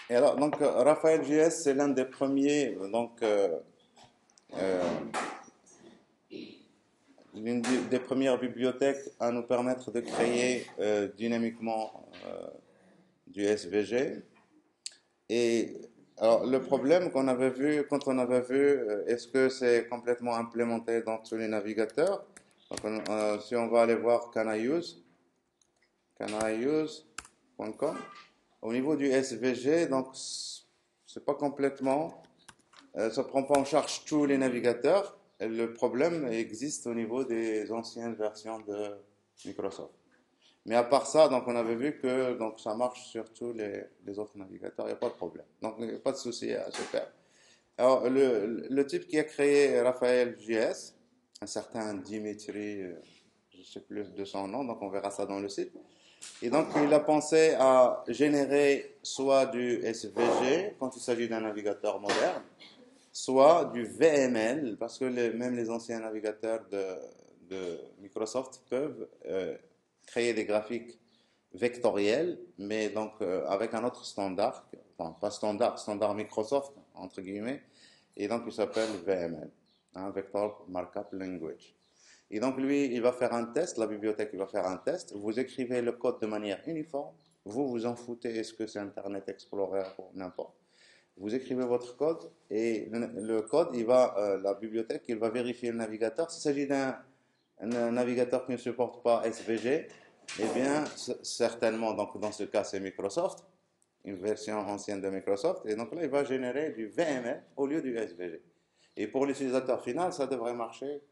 Et alors, donc, Raphaël.js, c'est l'un des premiers, euh, l'une des premières bibliothèques à nous permettre de créer dynamiquement du SVG. Et alors, le problème qu'on avait vu, quand on avait vu, est-ce que c'est complètement implémenté dans tous les navigateurs? Donc, si on va aller voir canIuse.com, au niveau du SVG, donc, c'est pas complètement, ça prend pas en charge tous les navigateurs. Et le problème existe au niveau des anciennes versions de Microsoft. Mais à part ça, donc on avait vu que donc ça marche sur tous les autres navigateurs, il n'y a pas de problème. Donc il n'y a pas de souci à se faire. Alors le type qui a créé Raphaël JS, un certain Dimitri, je ne sais plus de son nom, donc on verra ça dans le site. Et donc il a pensé à générer soit du SVG quand il s'agit d'un navigateur moderne, soit du VML, parce que même les anciens navigateurs de Microsoft peuvent créer des graphiques vectoriels, mais donc avec un autre standard, enfin, pas standard, standard Microsoft, entre guillemets, et donc il s'appelle VML, hein, Vector Markup Language. Et donc lui, il va faire un test, la bibliothèque, il va faire un test, vous écrivez le code de manière uniforme, vous vous en foutez, est-ce que c'est Internet Explorer ou n'importe. Vous écrivez votre code et le code, la bibliothèque, il va vérifier le navigateur. S'il s'agit un navigateur qui ne supporte pas SVG, eh bien, certainement, donc dans ce cas, c'est Microsoft, une version ancienne de Microsoft. Et donc là, il va générer du VML au lieu du SVG. Et pour l'utilisateur final, ça devrait marcher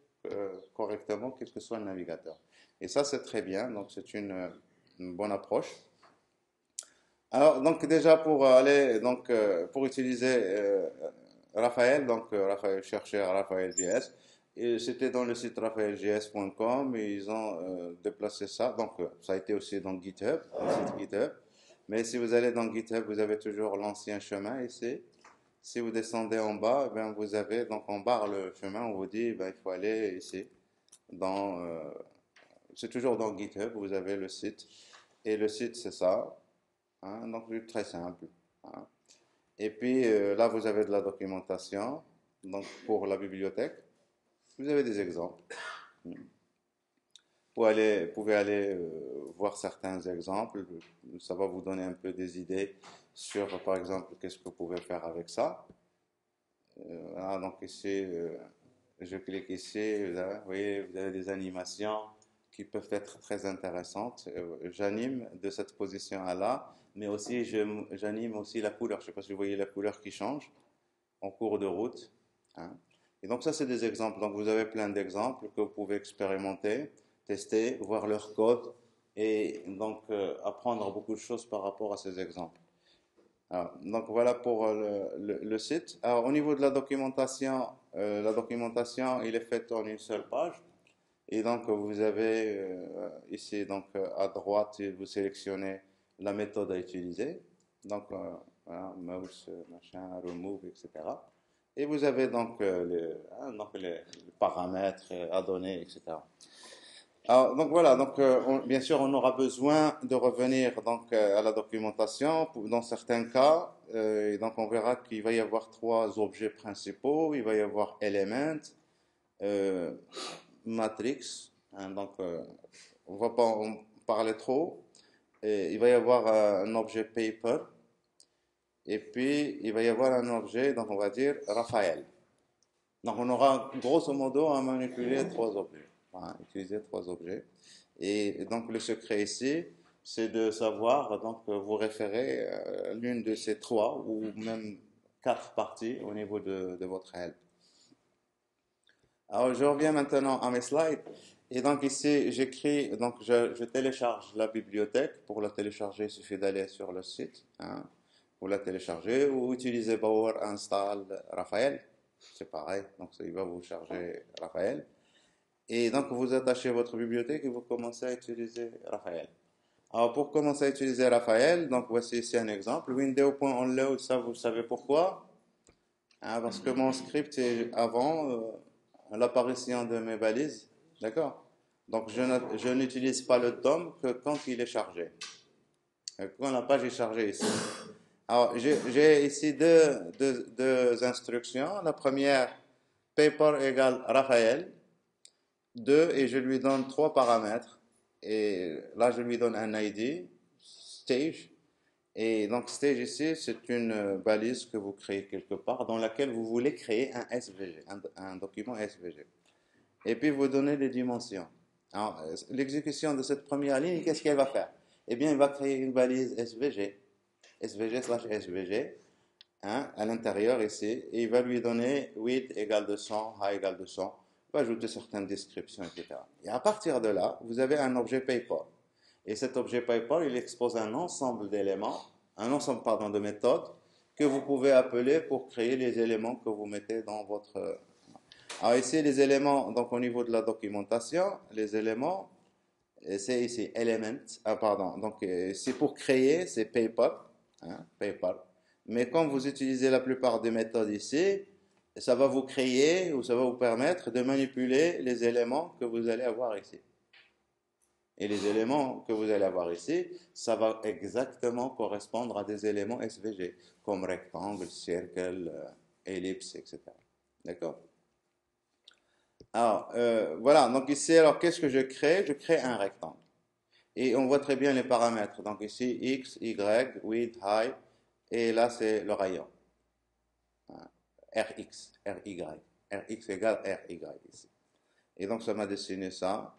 correctement, quel que soit le navigateur. Et ça, c'est très bien. Donc, c'est une bonne approche. Alors, donc déjà pour aller, pour utiliser Raphaël, Raphaël cherchait Raphaël.js, et c'était dans le site raphaëljs.com et ils ont déplacé ça. Donc, ça a été aussi dans GitHub, le site GitHub. Mais si vous allez dans GitHub, vous avez toujours l'ancien chemin ici. Si vous descendez en bas, eh bien, vous avez donc en barre le chemin, on vous dit eh bien, il faut aller ici. Dans, c'est toujours dans GitHub, vous avez le site. Et le site, c'est ça. Hein, donc, c'est très simple. Hein. Et puis là, vous avez de la documentation. Donc, pour la bibliothèque, vous avez des exemples. Vous pouvez aller voir certains exemples. Ça va vous donner un peu des idées sur, par exemple, qu'est-ce que vous pouvez faire avec ça. Voilà, donc ici, je clique ici. Vous voyez, vous avez des animations qui peuvent être très intéressantes. J'anime de cette position à là, mais aussi j'anime aussi la couleur. Je ne sais pas si vous voyez la couleur qui change en cours de route. Hein. Et donc ça, c'est des exemples. Donc vous avez plein d'exemples que vous pouvez expérimenter, tester, voir leur code et donc apprendre beaucoup de choses par rapport à ces exemples. Alors, donc voilà pour le site. Alors au niveau de la documentation, il est faite en une seule page. Et donc vous avez ici donc à droite, vous sélectionnez la méthode à utiliser. Donc voilà, mouse, machin, remove, etc. Et vous avez donc, les paramètres à donner, etc. Alors, donc voilà, donc bien sûr on aura besoin de revenir donc à la documentation dans certains cas. Et donc on verra qu'il va y avoir trois objets principaux. Il va y avoir element, euh, matrix. Hein, donc on va pas en parler trop. Et il va y avoir un objet paper. Et puis il va y avoir un objet, donc on va dire Raphaël. Donc on aura grosso modo à manipuler trois objets, enfin, utiliser trois objets. Et donc le secret ici, c'est de savoir donc vous référer à l'une de ces trois ou même quatre parties au niveau de votre help. Alors je reviens maintenant à mes slides. Et donc ici j'écris, donc je télécharge la bibliothèque. Pour la télécharger, il suffit d'aller sur le site, hein, pour la télécharger ou utiliser Power Install Raphaël. C'est pareil, donc il va vous charger Raphaël. Et donc vous attachez votre bibliothèque et vous commencez à utiliser Raphaël. Alors pour commencer à utiliser Raphaël, donc voici ici un exemple. Window.onload, ça vous savez pourquoi? Hein, parce que mon script est avant l'apparition de mes balises. D'accord? Donc je n'utilise pas le DOM que quand il est chargé. Quand la page est chargée ici. Alors, j'ai ici deux instructions. La première, paper égale Raphaël, 2, et je lui donne trois paramètres. Et là, je lui donne un ID, stage. Et donc, stage ici, c'est une balise que vous créez quelque part dans laquelle vous voulez créer un SVG, un document SVG. Et puis, vous donnez les dimensions. Alors, l'exécution de cette première ligne, qu'est-ce qu'elle va faire? Eh bien, il va créer une balise SVG, SVG/SVG, hein, à l'intérieur ici, et il va lui donner width égale 200, height égale 200, il va ajouter certaines descriptions, etc. Et à partir de là, vous avez un objet paper. Et cet objet paper, il expose un ensemble d'éléments, un ensemble, pardon, de méthodes que vous pouvez appeler pour créer les éléments que vous mettez dans votre... Alors ici, les éléments, donc au niveau de la documentation, les éléments, c'est ici element, ah pardon, donc c'est pour créer, c'est paper, hein, paper. Mais quand vous utilisez la plupart des méthodes ici, ça va vous créer ou ça va vous permettre de manipuler les éléments que vous allez avoir ici. Et les éléments que vous allez avoir ici, ça va exactement correspondre à des éléments SVG, comme rectangle, cercle, ellipse, etc. D'accord? Alors, voilà, donc ici, alors qu'est-ce que je crée? Je crée un rectangle. Et on voit très bien les paramètres. Donc ici, X, Y, width, height, et là, c'est le rayon. Rx, Ry. Rx égale Ry ici. Et donc, ça m'a dessiné ça.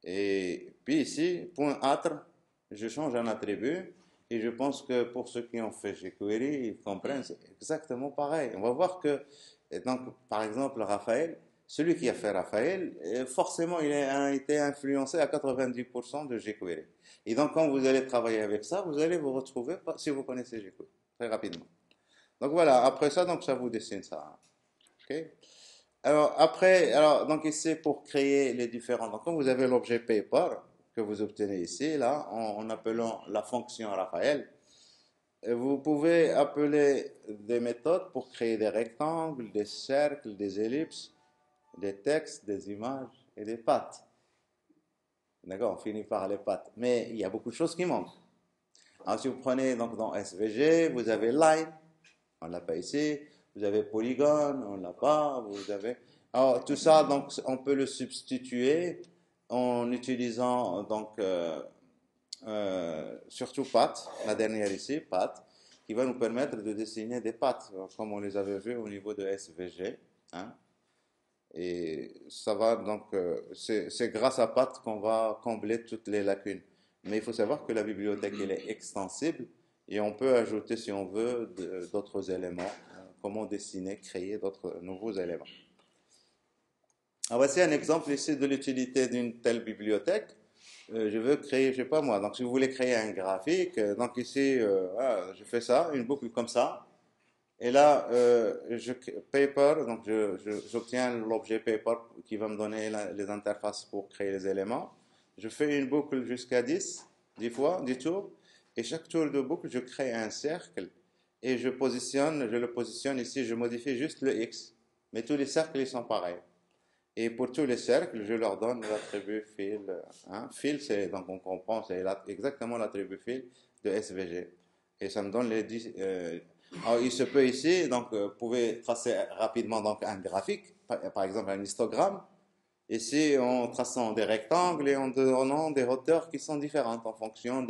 Et puis ici, point atre, je change un attribut. Et je pense que pour ceux qui ont fait jQuery, ils comprennent, c'est exactement pareil. On va voir que, donc, par exemple, Raphaël, celui qui a fait Raphaël, forcément, il a été influencé à 90% de jQuery. Et donc, quand vous allez travailler avec ça, vous allez vous retrouver, si vous connaissez jQuery, très rapidement. Donc voilà, après ça, donc ça vous dessine ça. Ok. Alors après, alors donc ici pour créer les différents. Donc quand vous avez l'objet paper que vous obtenez ici, là, en appelant la fonction Raphaël, vous pouvez appeler des méthodes pour créer des rectangles, des cercles, des ellipses, des textes, des images et des pattes. D'accord, on finit par les pattes. Mais il y a beaucoup de choses qui manquent. Alors si vous prenez donc dans SVG, vous avez line, on l'a pas ici. Vous avez polygone, on l'a pas. Vous avez... Alors tout ça, donc on peut le substituer en utilisant donc surtout path, la dernière ici, path, qui va nous permettre de dessiner des pattes, comme on les avait vus au niveau de SVG. Hein. Et ça va donc, c'est grâce à path qu'on va combler toutes les lacunes. Mais il faut savoir que la bibliothèque, elle est extensible et on peut ajouter, si on veut, d'autres éléments. Comment dessiner, créer d'autres nouveaux éléments. Alors voici un exemple ici de l'utilité d'une telle bibliothèque. Je veux créer, je sais pas moi, donc si vous voulez créer un graphique, donc ici, voilà, je fais ça, une boucle comme ça. Et là, paper, donc j'obtiens l'objet paper qui va me donner les interfaces pour créer les éléments. Je fais une boucle jusqu'à 10 fois, 10 tours. Et chaque tour de boucle, je crée un cercle et je le positionne ici, je modifie juste le X. Mais tous les cercles, ils sont pareils. Et pour tous les cercles, je leur donne l'attribut fill. Hein. Fill, c'est, donc on comprend, c'est exactement l'attribut fill de SVG. Et ça me donne les 10. Alors, il se peut ici, donc vous pouvez tracer rapidement donc, un graphique, par exemple un histogramme. Ici, en traçant des rectangles et en donnant des hauteurs qui sont différentes en fonction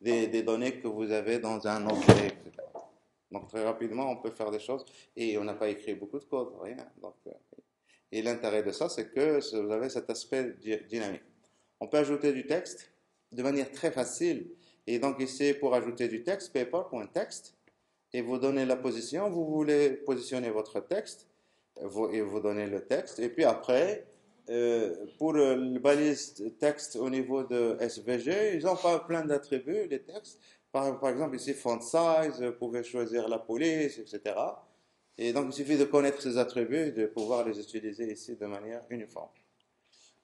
des données que vous avez dans un objet, etc. Donc très rapidement, on peut faire des choses et on n'a pas écrit beaucoup de code, rien. Donc, et l'intérêt de ça, c'est que vous avez cet aspect dynamique. On peut ajouter du texte de manière très facile. Et donc ici, pour ajouter du texte, paper.text, et vous donnez la position, vous voulez positionner votre texte, et vous donnez le texte. Et puis après, pour le balise texte au niveau de SVG, ils ont pas plein d'attributs, les textes. Par exemple, ici, font size, vous pouvez choisir la police, etc. Et donc, il suffit de connaître ces attributs et de pouvoir les utiliser ici de manière uniforme.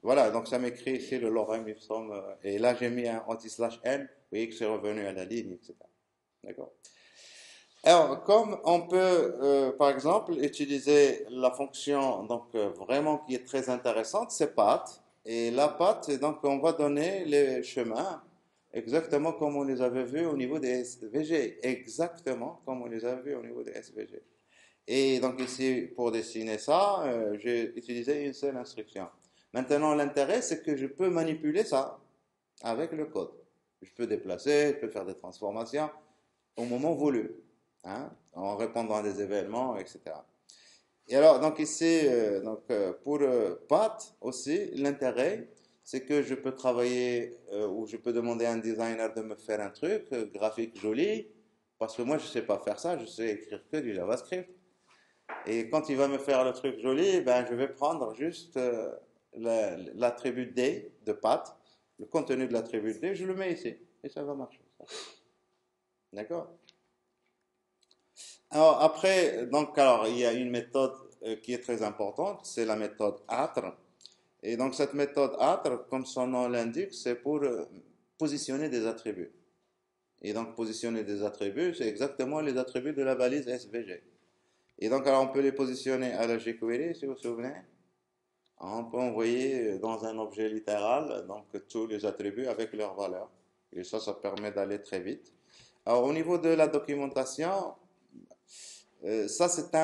Voilà, donc ça m'écrit ici le lorem ipsum. Et là, j'ai mis un anti/n. Vous voyez que c'est revenu à la ligne, etc. D'accord? Alors, comme on peut, par exemple, utiliser la fonction donc vraiment qui est très intéressante, c'est path. Et la path, donc on va donner les chemins exactement comme on les avait vus au niveau des SVG, exactement comme on les avait vus au niveau des SVG. Et donc ici, pour dessiner ça, j'ai utilisé une seule instruction. Maintenant, l'intérêt, c'est que je peux manipuler ça avec le code. Je peux déplacer, je peux faire des transformations au moment voulu, hein, en répondant à des événements, etc. Et alors, donc ici, pour Path aussi, l'intérêt, c'est que je peux travailler ou je peux demander à un designer de me faire un truc graphique joli, parce que moi, je ne sais pas faire ça, je sais écrire que du JavaScript. Et quand il va me faire le truc joli, ben, je vais prendre juste l'attribut D de Path, le contenu de l'attribut D, je le mets ici, et ça va marcher. D'accord? Alors après, alors, il y a une méthode qui est très importante, c'est la méthode ATR. Et donc cette méthode ATR, comme son nom l'indique, c'est pour positionner des attributs. Et donc positionner des attributs, c'est exactement les attributs de la balise SVG. Et donc alors on peut les positionner à la jQuery, si vous vous souvenez. On peut envoyer dans un objet littéral donc tous les attributs avec leurs valeurs. Et ça permet d'aller très vite. Alors au niveau de la documentation, ça, cet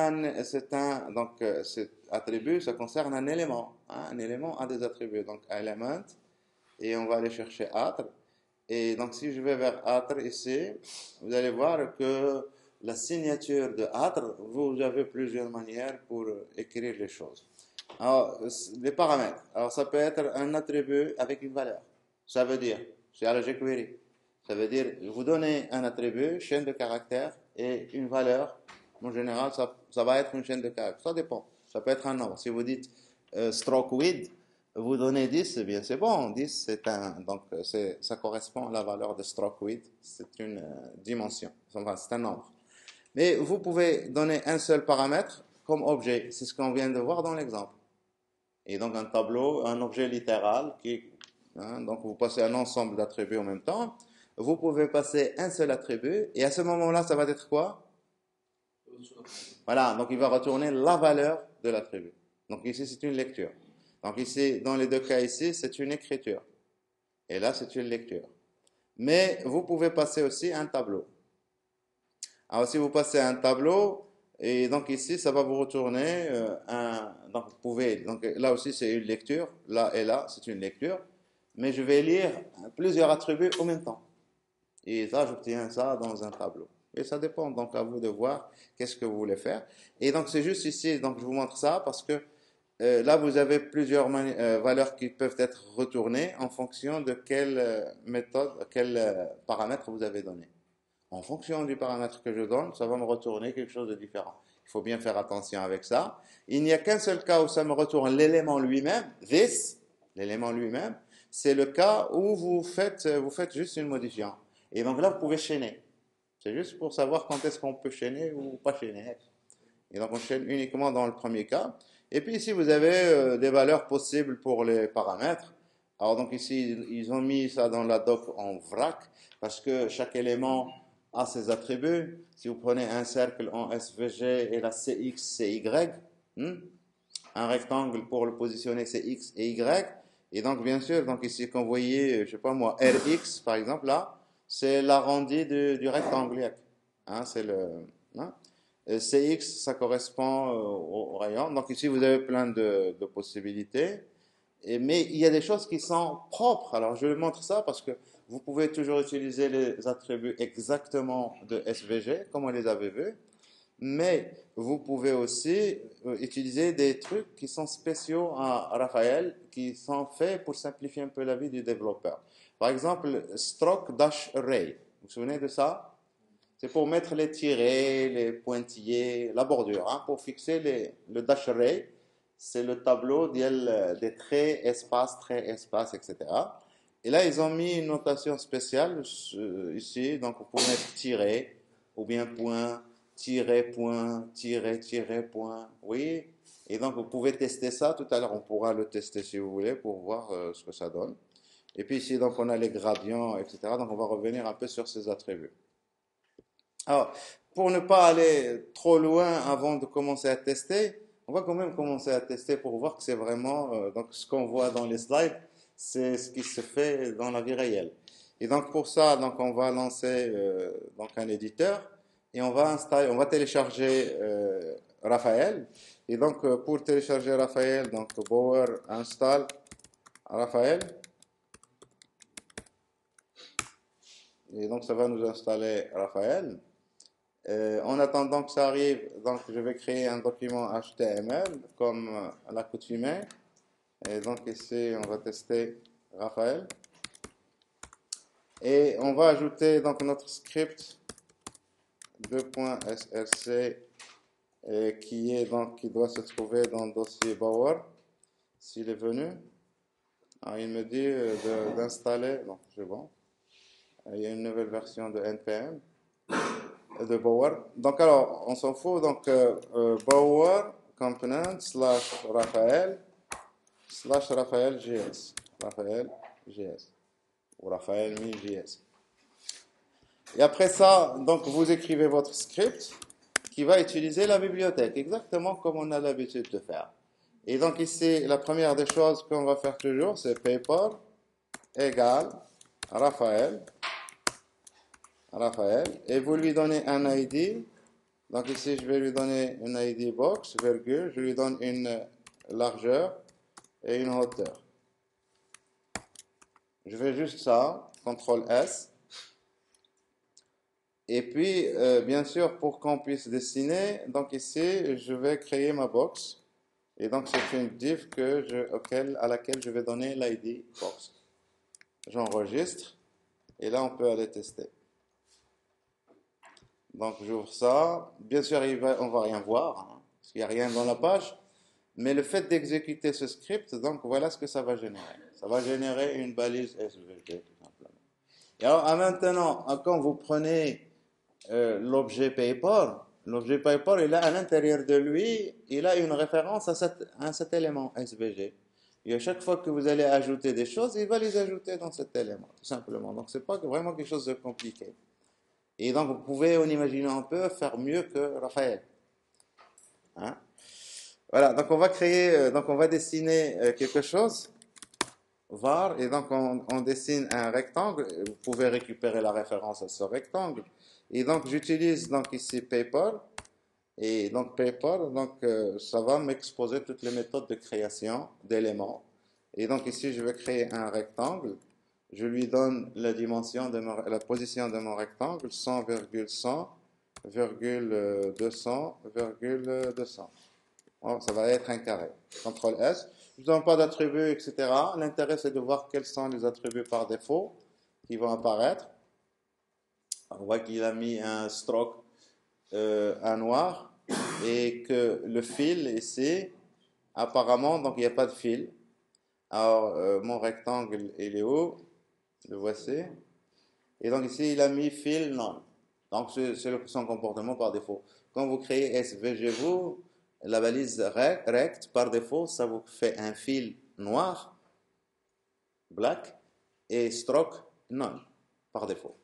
attribut, ça concerne un élément. Hein, un élément a des attributs. Donc, element, et on va aller chercher atr. Et donc, si je vais vers atr ici, vous allez voir que la signature de atr, vous avez plusieurs manières pour écrire les choses. Alors, les paramètres. Alors, ça peut être un attribut avec une valeur. Ça veut dire, c'est à la jQuery. Ça veut dire, vous donnez un attribut, chaîne de caractères, et une valeur. En général, ça va être une chaîne de caractères. Ça dépend. Ça peut être un nombre. Si vous dites stroke width, vous donnez 10, eh bien c'est bon. 10, donc ça correspond à la valeur de stroke width. C'est une dimension. Enfin, c'est un nombre. Mais vous pouvez donner un seul paramètre comme objet. C'est ce qu'on vient de voir dans l'exemple. Et donc un tableau, un objet littéral donc vous passez un ensemble d'attributs en même temps. Vous pouvez passer un seul attribut et à ce moment-là, ça va être quoi? Voilà, donc il va retourner la valeur de l'attribut. Donc ici, c'est une lecture. Donc ici, dans les deux cas ici, c'est une écriture. Et là, c'est une lecture. Mais vous pouvez passer aussi un tableau. Alors si vous passez un tableau, et donc ici, ça va vous retourner donc vous pouvez, donc là aussi c'est une lecture, là et là c'est une lecture, mais je vais lire plusieurs attributs en même temps. Et ça, j'obtiens ça dans un tableau. Et ça dépend donc à vous de voir qu'est-ce que vous voulez faire. Et donc c'est juste ici, donc je vous montre ça parce que là vous avez plusieurs valeurs qui peuvent être retournées en fonction de quelle méthode, quel paramètre vous avez donné. En fonction du paramètre que je donne, ça va me retourner quelque chose de différent. Il faut bien faire attention avec ça. Il n'y a qu'un seul cas où ça me retourne l'élément lui-même, l'élément lui-même, c'est le cas où vous faites juste une modification. Et donc là, vous pouvez chaîner. C'est juste pour savoir quand est-ce qu'on peut chaîner ou pas chaîner. Et donc on chaîne uniquement dans le premier cas. Et puis ici, vous avez des valeurs possibles pour les paramètres. Alors donc ici, ils ont mis ça dans la doc en vrac parce que chaque élément a ses attributs. Si vous prenez un cercle en SVG et la CX, c'est Y. Un rectangle pour le positionner, c'est X et Y. Et donc, bien sûr, donc ici, quand vous voyez, je sais pas moi, RX, par exemple, là, c'est l'arrondi du rectangle. Hein, c'est le, hein. CX, ça correspond au rayon. Donc ici, vous avez plein de possibilités. Mais il y a des choses qui sont propres. Alors, je montre ça parce que vous pouvez toujours utiliser les attributs exactement de SVG, comme on les avait vus. Mais vous pouvez aussi utiliser des trucs qui sont spéciaux à Raphaël, qui sont faits pour simplifier un peu la vie du développeur. Par exemple, stroke dash array. Vous vous souvenez de ça? C'est pour mettre les tirets, les pointillés, la bordure, hein, pour fixer le dash array. C'est le tableau des traits, espace, etc. Et là, ils ont mis une notation spéciale ici. Donc, vous pouvez mettre tiret ou bien point, tiret, point, tiret, point. Oui. Et donc, vous pouvez tester ça. Tout à l'heure, on pourra le tester si vous voulez pour voir ce que ça donne. Et puis ici, donc, on a les gradients, etc. Donc, on va revenir un peu sur ces attributs. Alors, pour ne pas aller trop loin avant de commencer à tester, on va quand même commencer à tester pour voir que c'est vraiment, donc ce qu'on voit dans les slides, c'est ce qui se fait dans la vie réelle. Et donc pour ça, donc on va lancer donc un éditeur et on va installer, on va télécharger Raphaël. Et donc pour télécharger Raphaël, donc Bower install Raphaël. Et donc ça va nous installer Raphaël. En attendant que ça arrive, donc je vais créer un document HTML comme à l'accoutumée. Et donc ici, on va tester Raphaël. Et on va ajouter donc notre script 2.src qui doit se trouver dans le dossier Bower s'il est venu. Alors, il me dit d'installer, donc c'est bon. Il y a une nouvelle version de npm de Bower. Donc alors, on s'en fout. Donc Bower component slash Raphaël.js ou Raphaël.js. Et après ça, donc vous écrivez votre script qui va utiliser la bibliothèque, exactement comme on a l'habitude de faire. Et donc ici, la première des choses qu'on va faire toujours, c'est paper égale Raphaël, et vous lui donnez un ID. Donc ici, je vais lui donner une ID box, virgule, je lui donne une largeur et une hauteur. Je fais juste ça, CTRL S. Et puis, bien sûr, pour qu'on puisse dessiner, donc ici, je vais créer ma box. Et donc, c'est une div à laquelle je vais donner l'ID box. J'enregistre. Et là, on peut aller tester. Donc, j'ouvre ça. Bien sûr, on va rien voir, hein, parce qu'il n'y a rien dans la page. Mais le fait d'exécuter ce script, donc voilà ce que ça va générer. Ça va générer une balise SVG, tout simplement. Et alors, maintenant, quand vous prenez l'objet paper, il a à l'intérieur de lui, il a une référence à cet élément SVG. Et à chaque fois que vous allez ajouter des choses, il va les ajouter dans cet élément, tout simplement. Donc, c'est pas vraiment quelque chose de compliqué. Et donc, vous pouvez, on imagine un peu, faire mieux que Raphaël. Hein? Voilà, donc on va créer, donc on va dessiner quelque chose, var, et donc on dessine un rectangle. Vous pouvez récupérer la référence à ce rectangle. Et donc j'utilise donc ici paper, et donc paper, donc ça va m'exposer toutes les méthodes de création d'éléments. Et donc ici je vais créer un rectangle. Je lui donne la dimension la position de mon rectangle, 100,100, 200, 200. Alors, ça va être un carré. CTRL S. Je ne donne pas d'attributs, etc. L'intérêt, c'est de voir quels sont les attributs par défaut qui vont apparaître. On voit qu'il a mis un stroke, un noir, et que le fil ici, apparemment, donc il n'y a pas de fil. Alors, mon rectangle, il est où? Le voici. Et donc ici, il a mis fil non. Donc, c'est son comportement par défaut. Quand vous créez SVG, la balise rect, par défaut, ça vous fait un fil noir, black, et stroke non, par défaut.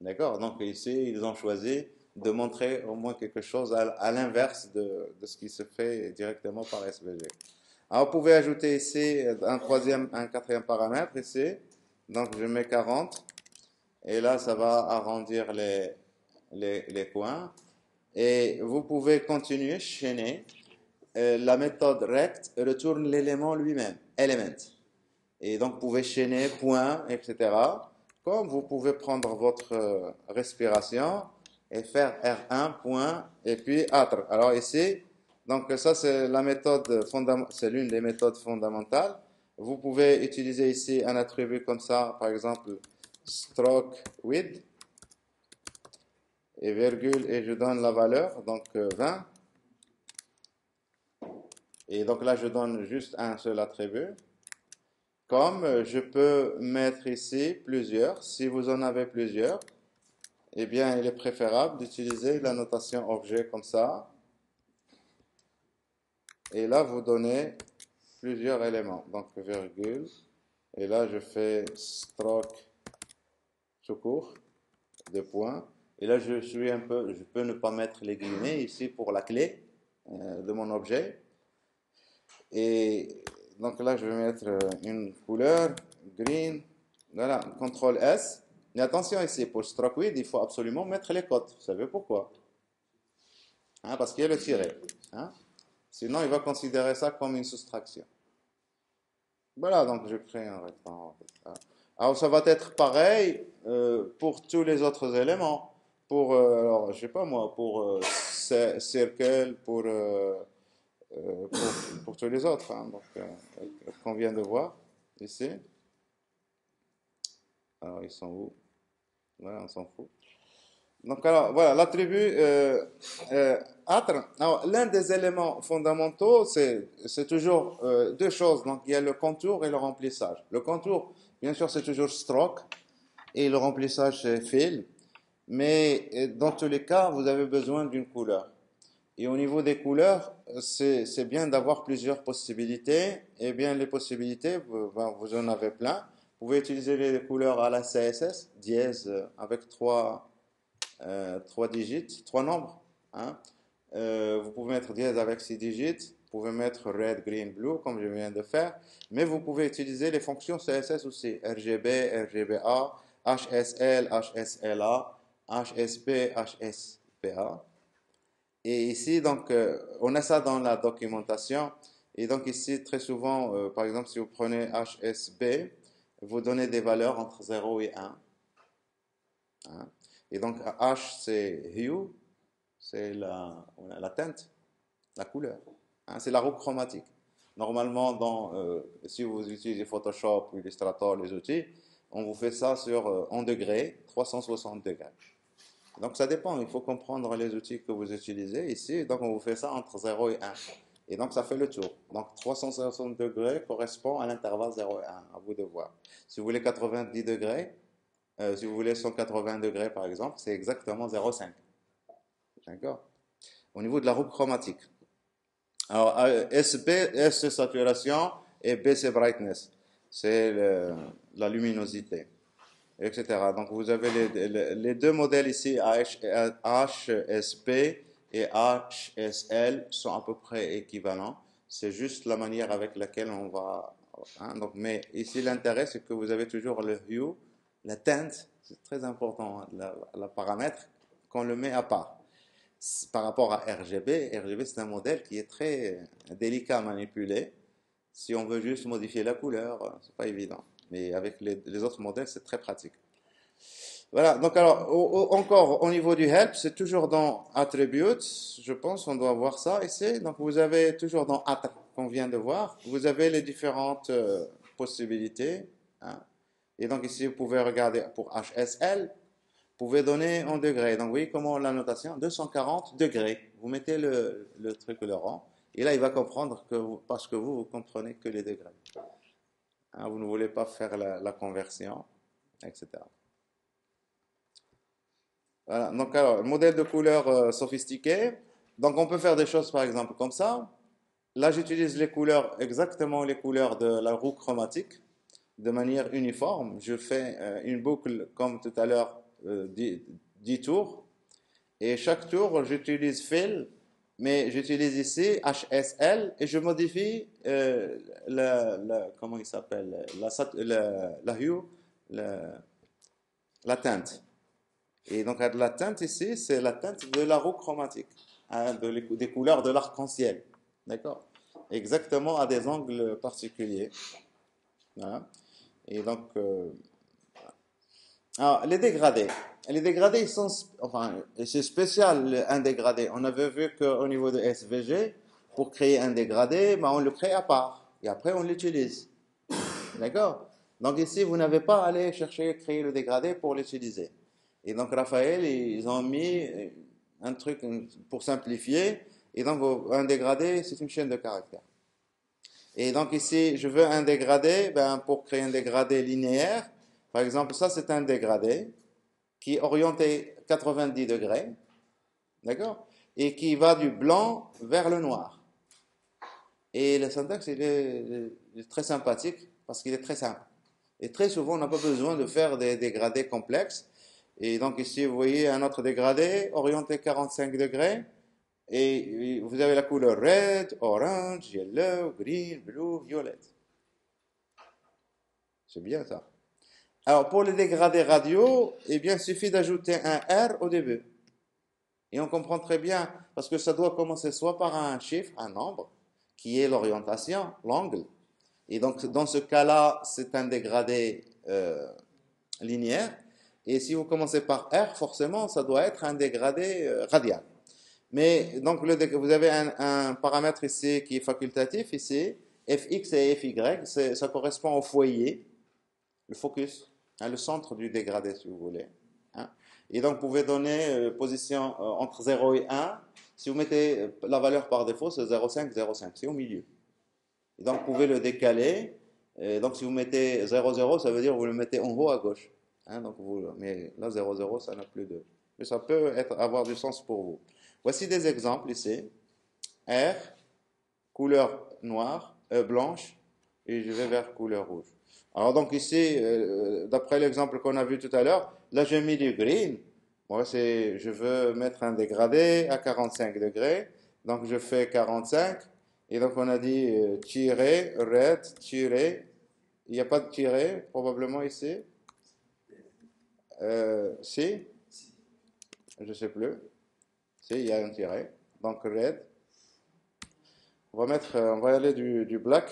D'accord? Donc ici, ils ont choisi de montrer au moins quelque chose à l'inverse de ce qui se fait directement par SVG. Alors, vous pouvez ajouter ici un quatrième paramètre ici. Donc, je mets 40. Et là, ça va arrondir les coins. Et vous pouvez continuer, chaîner. La méthode rect retourne l'élément lui-même, element. Et donc, vous pouvez chaîner, point, etc. Comme vous pouvez prendre votre respiration et faire R1, point, et puis autre. Alors ici, donc ça c'est la méthode c'est l'une des méthodes fondamentales. Vous pouvez utiliser ici un attribut comme ça, par exemple, stroke width, et virgule, et je donne la valeur, donc 20. Et donc là, je donne juste un seul attribut. Comme je peux mettre ici plusieurs, si vous en avez plusieurs, eh bien, il est préférable d'utiliser la notation objet comme ça. Et là, vous donnez plusieurs éléments. Donc, virgule. Et là, je fais stroke tout court, deux points. Et là, je peux ne pas mettre les guillemets ici pour la clé de mon objet. Et donc là, je vais mettre une couleur, green, Voilà, CTRL S. Mais attention ici, pour stroke width, il faut absolument mettre les cotes. Vous savez pourquoi? Hein, parce qu'il y a le tiret. Hein. Sinon, il va considérer ça comme une soustraction. Voilà, donc je crée un rectangle. Alors, ça va être pareil pour tous les autres éléments. Pour, alors, je sais pas moi, pour circle, pour tous les autres, hein, donc, qu'on vient de voir ici. Alors, ils sont où? Voilà, on s'en fout. Donc, alors, voilà, l'attribut attre. Alors, l'un des éléments fondamentaux, c'est toujours deux choses. Donc, il y a le contour et le remplissage. Le contour, bien sûr, c'est toujours stroke et le remplissage, c'est fill. Mais dans tous les cas, vous avez besoin d'une couleur. Et au niveau des couleurs, c'est bien d'avoir plusieurs possibilités. Et bien, les possibilités, vous en avez plein. Vous pouvez utiliser les couleurs à la CSS, dièse, avec trois digits, trois nombres. Hein. Vous pouvez mettre dièse avec 6 digits. Vous pouvez mettre red, green, blue, comme je viens de faire. Mais vous pouvez utiliser les fonctions CSS aussi. RGB, RGBA, HSL, HSLA, HSP, HSPA. Et ici, donc, on a ça dans la documentation. Et donc ici, très souvent, par exemple, si vous prenez HSB, vous donnez des valeurs entre 0 et 1. Hein. Et donc, H, c'est hue, c'est la teinte, la couleur. Hein, c'est la roue chromatique. Normalement, si vous utilisez Photoshop ou Illustrator, les outils, on vous fait ça en degrés, 360 degrés. Donc ça dépend, il faut comprendre les outils que vous utilisez ici. Donc on vous fait ça entre 0 et 1. Et donc ça fait le tour. Donc 360 degrés correspond à l'intervalle 0 et 1, à vous de voir. Si vous voulez 90 degrés, si vous voulez 180 degrés par exemple, c'est exactement 0,5. D'accord? Au niveau de la roue chromatique. Alors SB, S c'est saturation et B c'est brightness. C'est la luminosité, etc. Donc vous avez les deux modèles ici, HSP et HSL, sont à peu près équivalents. C'est juste la manière avec laquelle on va. Hein, donc, mais ici, l'intérêt, c'est que vous avez toujours le hue, la teinte, c'est très important, hein, le paramètre, qu'on le met à part. Par rapport à RGB, RGB, c'est un modèle qui est très délicat à manipuler. Si on veut juste modifier la couleur, c'est pas évident. Mais avec les autres modèles, c'est très pratique. Voilà, donc alors, encore au niveau du help, c'est toujours dans attributes, je pense, on doit voir ça ici. Donc vous avez toujours dans attributes qu'on vient de voir, vous avez les différentes possibilités. Hein. Et donc ici, vous pouvez regarder pour HSL, vous pouvez donner en degrés. Donc vous voyez comment la notation, 240 degrés. Vous mettez le truc, le rang, et là il va comprendre parce que vous comprenez que les degrés. Hein, vous ne voulez pas faire la conversion, etc. Voilà. Donc, alors, modèle de couleur sophistiqué. Donc, on peut faire des choses, par exemple, comme ça. Là, j'utilise les couleurs, exactement les couleurs de la roue chromatique, de manière uniforme. Je fais une boucle, comme tout à l'heure, 10 tours. Et chaque tour, j'utilise fill, mais j'utilise ici HSL et je modifie comment il s'appelle, la hue, la teinte. Et donc, la teinte ici, c'est la teinte de la roue chromatique, hein, des couleurs de l'arc-en-ciel. D'accord? Exactement à des angles particuliers. Voilà. Et donc, alors, les dégradés. Les dégradés, ils sont, enfin, c'est spécial, un dégradé. On avait vu qu'au niveau de SVG, pour créer un dégradé, ben, on le crée à part. Et après, on l'utilise. D'accord? Donc ici, vous n'avez pas à aller chercher, créer le dégradé pour l'utiliser. Et donc, Raphaël, ils ont mis un truc pour simplifier. Et donc, un dégradé, c'est une chaîne de caractères. Et donc, ici, je veux un dégradé. Ben, pour créer un dégradé linéaire, par exemple, ça, c'est un dégradé qui est orienté 90 degrés. D'accord? Et qui va du blanc vers le noir. Et le syntaxe, il est très sympathique parce qu'il est très simple. Et très souvent, on n'a pas besoin de faire des dégradés complexes. Et donc ici, vous voyez un autre dégradé orienté 45 degrés. Et vous avez la couleur red, orange, yellow, green, blue, violet. C'est bien ça. Alors, pour les dégradés radio, eh bien, il suffit d'ajouter un R au début. Et on comprend très bien, parce que ça doit commencer soit par un chiffre, un nombre, qui est l'orientation, l'angle. Et donc, dans ce cas-là, c'est un dégradé linéaire. Et si vous commencez par R, forcément, ça doit être un dégradé radial. Mais donc, vous avez un paramètre ici qui est facultatif, ici, fx et fy, ça correspond au foyer, le focus, hein, le centre du dégradé, si vous voulez. Hein. Et donc, vous pouvez donner position entre 0 et 1. Si vous mettez la valeur par défaut, c'est 0,5, 0,5, c'est au milieu. Et donc, vous pouvez le décaler. Et donc, si vous mettez 0, 0, ça veut dire que vous le mettez en haut à gauche. Hein, donc mais là, 0, 0, ça n'a plus de... Mais ça peut avoir du sens pour vous. Voici des exemples ici. R, couleur noire, blanche, et je vais vers couleur rouge. Alors donc ici, d'après l'exemple qu'on a vu tout à l'heure, là j'ai mis du green. Moi, je veux mettre un dégradé à 45 degrés. Donc je fais 45. Et donc on a dit tirer, red, tirer. Il n'y a pas de tirer, probablement ici. Si, je ne sais plus. Si, il y a un tiret. Donc red. On va aller du black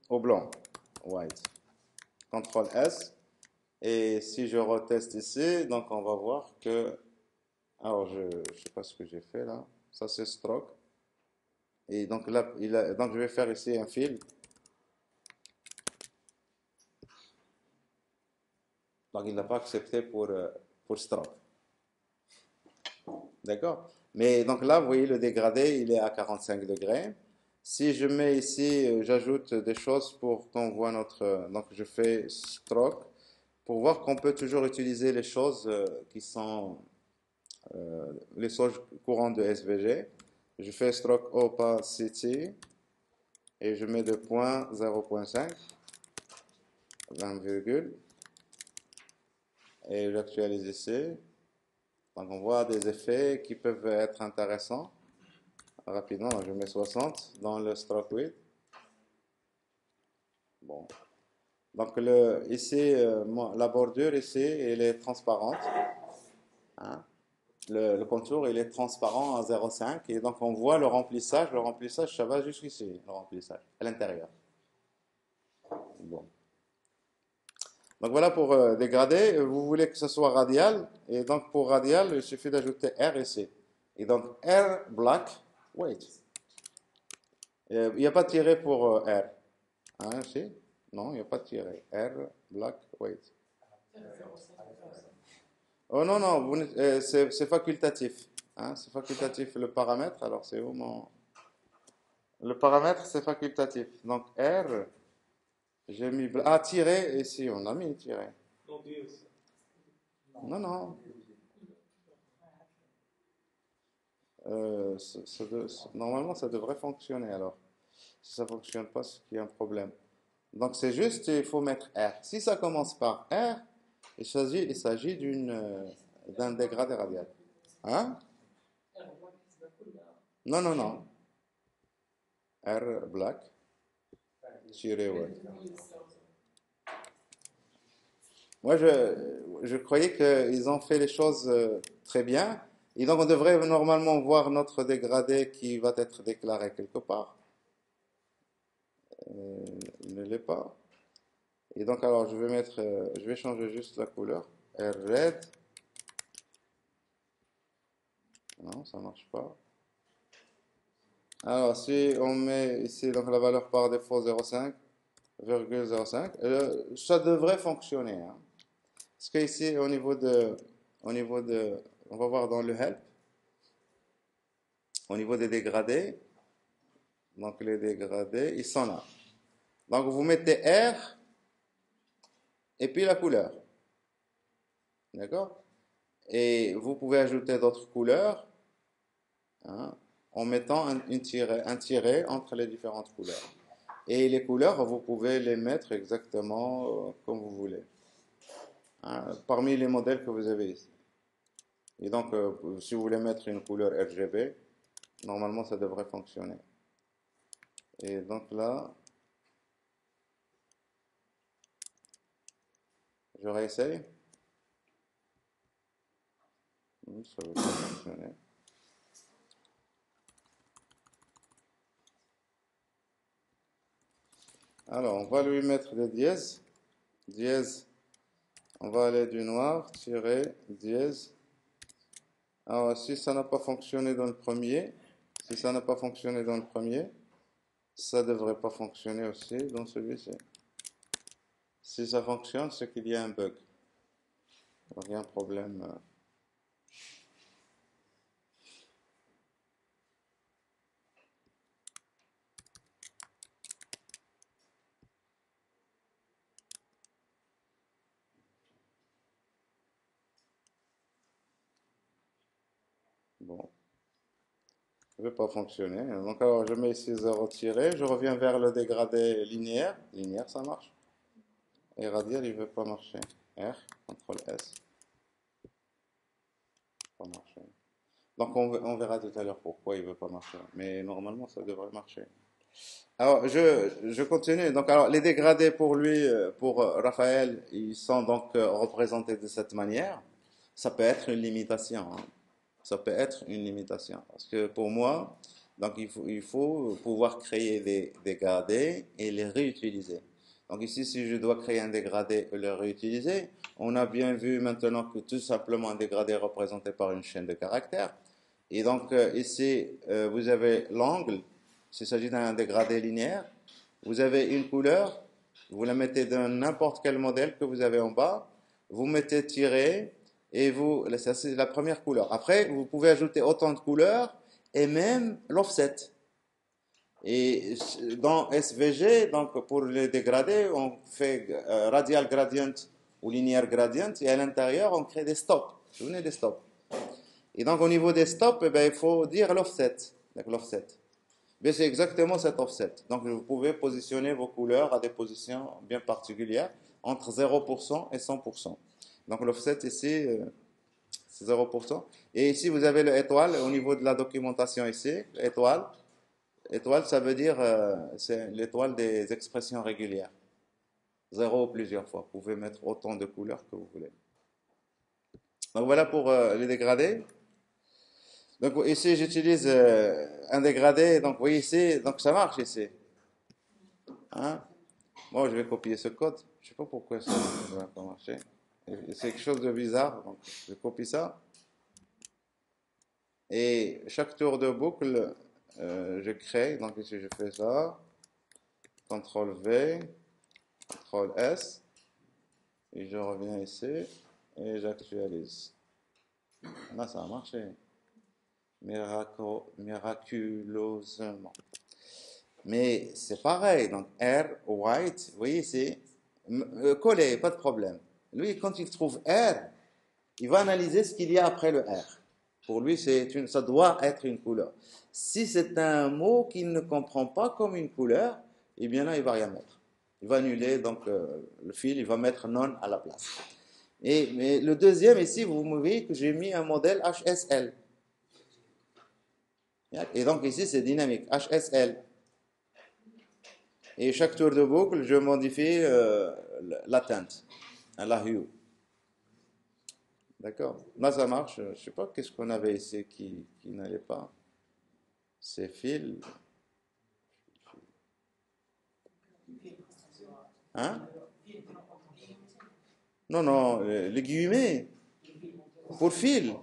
au blanc. White. CTRL S. Et si je reteste ici, donc on va voir que... Alors, je ne sais pas ce que j'ai fait là. Ça, c'est stroke. Et donc là, donc je vais faire ici un fil. Donc, il n'a pas accepté pour stroke. D'accord? Mais donc là, vous voyez, le dégradé, il est à 45 degrés. Si je mets ici, j'ajoute des choses pour qu'on voit notre... donc, je fais stroke pour voir qu'on peut toujours utiliser les choses qui sont les choses courantes de SVG. Je fais stroke opacity et je mets de point 0.5, 20 virgule, et j'actualise ici. Donc on voit des effets qui peuvent être intéressants. Rapidement, je mets 60 dans le stroke width. Bon. Donc ici, la bordure ici, elle est transparente. Hein. Le contour, il est transparent à 0,5 et donc on voit le remplissage. Le remplissage, ça va jusqu'ici, le remplissage, à l'intérieur. Bon. Donc voilà pour dégrader. Vous voulez que ce soit radial et donc pour radial, il suffit d'ajouter R ici. Et donc R black, wait. Il n'y a pas de tiret pour R. Hein, si? Non, il n'y a pas de tiret. R black, wait. Oh non, non, c'est facultatif. Hein, c'est facultatif le paramètre. Alors c'est où mon... Le paramètre, c'est facultatif. Donc R, j'ai mis... Ah, tiret, ici, on a mis tiret. Non, non. Normalement, ça devrait fonctionner alors. Si ça ne fonctionne pas, c'est qu'il y a un problème. Donc c'est juste, il faut mettre R. Si ça commence par R, il s'agit d'un dégradé radial. Hein? Non, non, non. R black, tiré, ouais. Moi, je croyais qu'ils ont fait les choses très bien. Et donc, on devrait normalement voir notre dégradé qui va être déclaré quelque part. Il ne l'est pas. Et donc, alors, je vais changer juste la couleur. R red. Non, ça marche pas. Alors, si on met ici donc la valeur par défaut 0,5, 0,05, ça devrait fonctionner. Hein. Parce que ici, on va voir dans le help, au niveau des dégradés, donc les dégradés, ils sont là. Donc vous mettez R et puis la couleur. D'accord? Et vous pouvez ajouter d'autres couleurs hein, en mettant un tiret entre les différentes couleurs. Et les couleurs, vous pouvez les mettre exactement comme vous voulez. Hein, parmi les modèles que vous avez ici. Et donc, si vous voulez mettre une couleur RGB, normalement ça devrait fonctionner. Et donc là, Je réessaye. Ça va pas fonctionner. Alors, on va lui mettre des dièses. Dièse, on va aller du noir, tirer, dièse. Alors, si ça n'a pas fonctionné dans le premier, si ça n'a pas fonctionné dans le premier, ça ne devrait pas fonctionner aussi dans celui-ci. Si ça fonctionne, c'est qu'il y a un bug. Donc, il y a un problème. Bon, ça ne veut pas fonctionner. Donc, alors, je mets ici 0 tiré. Je reviens vers le dégradé linéaire. Linéaire, ça marche. Et radial, il ne veut pas marcher. R, CTRL S, pas marcher. Donc, on verra tout à l'heure pourquoi il ne veut pas marcher. Mais normalement, ça devrait marcher. Alors, je continue. Donc, alors, les dégradés pour lui, pour Raphaël, ils sont donc représentés de cette manière. Ça peut être une limitation, hein. Ça peut être une limitation. Parce que pour moi, donc il faut pouvoir créer des dégradés et les réutiliser. Donc ici, si je dois créer un dégradé et le réutiliser, on a bien vu maintenant que tout simplement un dégradé est représenté par une chaîne de caractères. Et donc ici, vous avez l'angle, s'il s'agit d'un dégradé linéaire. Vous avez une couleur, vous la mettez dans n'importe quel modèle que vous avez en bas, vous mettez tiré, et vous, ça c'est la première couleur. Après, vous pouvez ajouter autant de couleurs et même l'offset. Et dans SVG, donc pour les dégradés, on fait radial gradient ou linéaire gradient et à l'intérieur, on crée des stops. Vous vous souvenez des stops? Et donc au niveau des stops, eh ben, il faut dire l'offset. L'offset. Mais c'est exactement cet offset. Donc vous pouvez positionner vos couleurs à des positions bien particulières entre 0% et 100%. Donc l'offset ici, c'est 0%. Et ici, vous avez l'étoile au niveau de la documentation ici. Étoile. Étoile, ça veut dire, c'est l'étoile des expressions régulières. 0 ou plusieurs fois. Vous pouvez mettre autant de couleurs que vous voulez. Donc voilà pour les dégradés. Donc ici, j'utilise un dégradé. Donc vous voyez ici, donc ça marche ici. Hein? Moi, je vais copier ce code. Je ne sais pas pourquoi ça ne va pas marcher. C'est quelque chose de bizarre. Donc je copie ça. Et chaque tour de boucle, je crée. Donc ici, je fais ça. CTRL V, CTRL S. Et je reviens ici. Et j'actualise. Là, ça a marché. Miraculeusement. Mais c'est pareil. Donc R, white, vous voyez ici. Collé, pas de problème. Lui, quand il trouve R, il va analyser ce qu'il y a après le R. Pour lui, ça doit être une couleur. Si c'est un mot qu'il ne comprend pas comme une couleur, eh bien là, il va rien mettre. Il va annuler donc le fil, il va mettre non à la place. Mais le deuxième ici, vous voyez que j'ai mis un modèle HSL. Et donc ici, c'est dynamique, HSL. Et chaque tour de boucle, je modifie la teinte, la hue. D'accord? Là, ça marche. Je ne sais pas qu'est-ce qu'on avait ici qui n'allait pas. Ces fils. Hein? Non, non, les guillemets. Pour fil.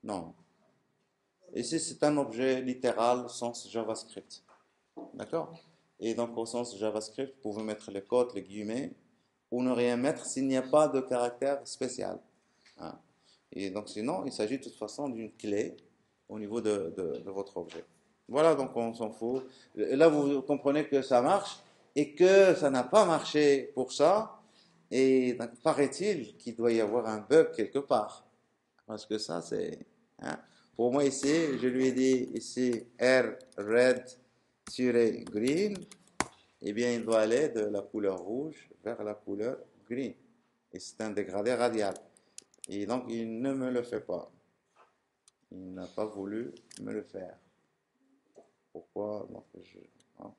Non. Ici, c'est un objet littéral au sens JavaScript. D'accord? Et donc, au sens JavaScript, vous pouvez mettre les codes, les guillemets, ou ne rien mettre s'il n'y a pas de caractère spécial. Hein? Et donc, sinon, il s'agit de toute façon d'une clé au niveau de votre objet. Voilà, donc on s'en fout. Là, vous comprenez que ça marche et que ça n'a pas marché pour ça. Et donc, paraît-il qu'il doit y avoir un bug quelque part. Parce que ça, c'est... hein. Pour moi, ici, je lui ai dit, ici, R red-green. Eh bien, il doit aller de la couleur rouge vers la couleur green. Et c'est un dégradé radial. Et donc, il ne me le fait pas. Il n'a pas voulu me le faire. Pourquoi? Donc, hein.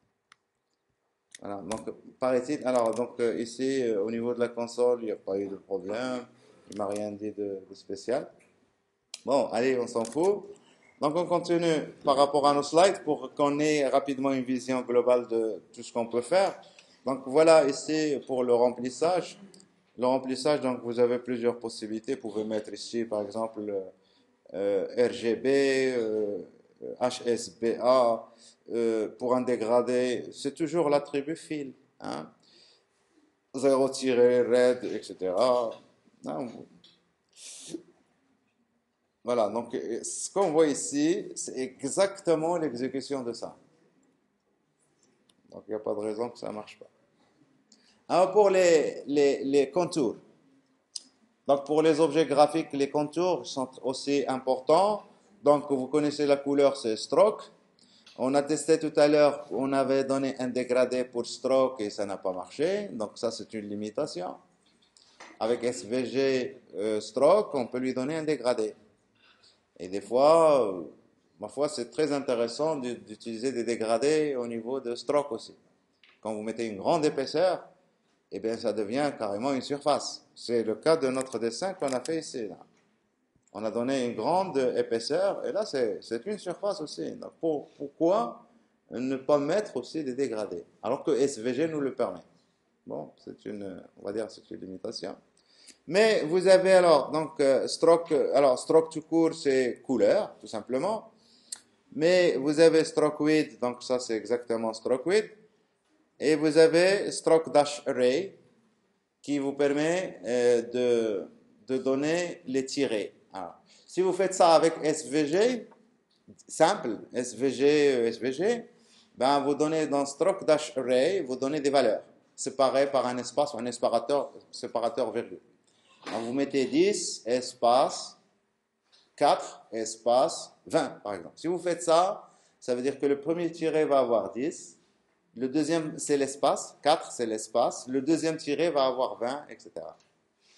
Voilà, donc paraît-il, alors donc ici au niveau de la console, il n'y a pas eu de problème, il m'a rien dit de spécial. Bon, allez, on s'en fout. Donc on continue par rapport à nos slides pour qu'on ait rapidement une vision globale de tout ce qu'on peut faire. Donc voilà ici pour le remplissage. Le remplissage, donc vous avez plusieurs possibilités. Vous pouvez mettre ici par exemple RGB, HSBA, pour un dégradé, c'est toujours l'attribut fil, hein, 0-red, etc. Hein, voilà, donc ce qu'on voit ici, c'est exactement l'exécution de ça. Donc il n'y a pas de raison que ça ne marche pas. Alors pour les contours, donc pour les objets graphiques, les contours sont aussi importants. Donc vous connaissez la couleur, c'est stroke. On a testé tout à l'heure, on avait donné un dégradé pour stroke et ça n'a pas marché. Donc ça, c'est une limitation. Avec SVG stroke, on peut lui donner un dégradé. Et des fois, ma foi, c'est très intéressant d'utiliser des dégradés au niveau de stroke aussi. Quand vous mettez une grande épaisseur, eh bien, ça devient carrément une surface. C'est le cas de notre dessin qu'on a fait ici, là. On a donné une grande épaisseur et là, c'est une surface aussi. Donc, pourquoi ne pas mettre aussi des dégradés alors que SVG nous le permet? Bon, on va dire, c'est une limitation. Mais vous avez alors, donc, stroke tout court, c'est couleur, tout simplement. Mais vous avez stroke width, donc ça, c'est exactement stroke width. Et vous avez stroke dash array, qui vous permet de donner les tirés. Alors, si vous faites ça avec SVG, simple, SVG, ben vous donnez dans stroke dash array, vous donnez des valeurs séparées par un espace ou un séparateur virgule. Alors, vous mettez 10 espace 4 espace 20 par exemple. Si vous faites ça, ça veut dire que le premier tiré va avoir 10, le deuxième c'est l'espace, 4 c'est l'espace, le deuxième tiré va avoir 20, etc.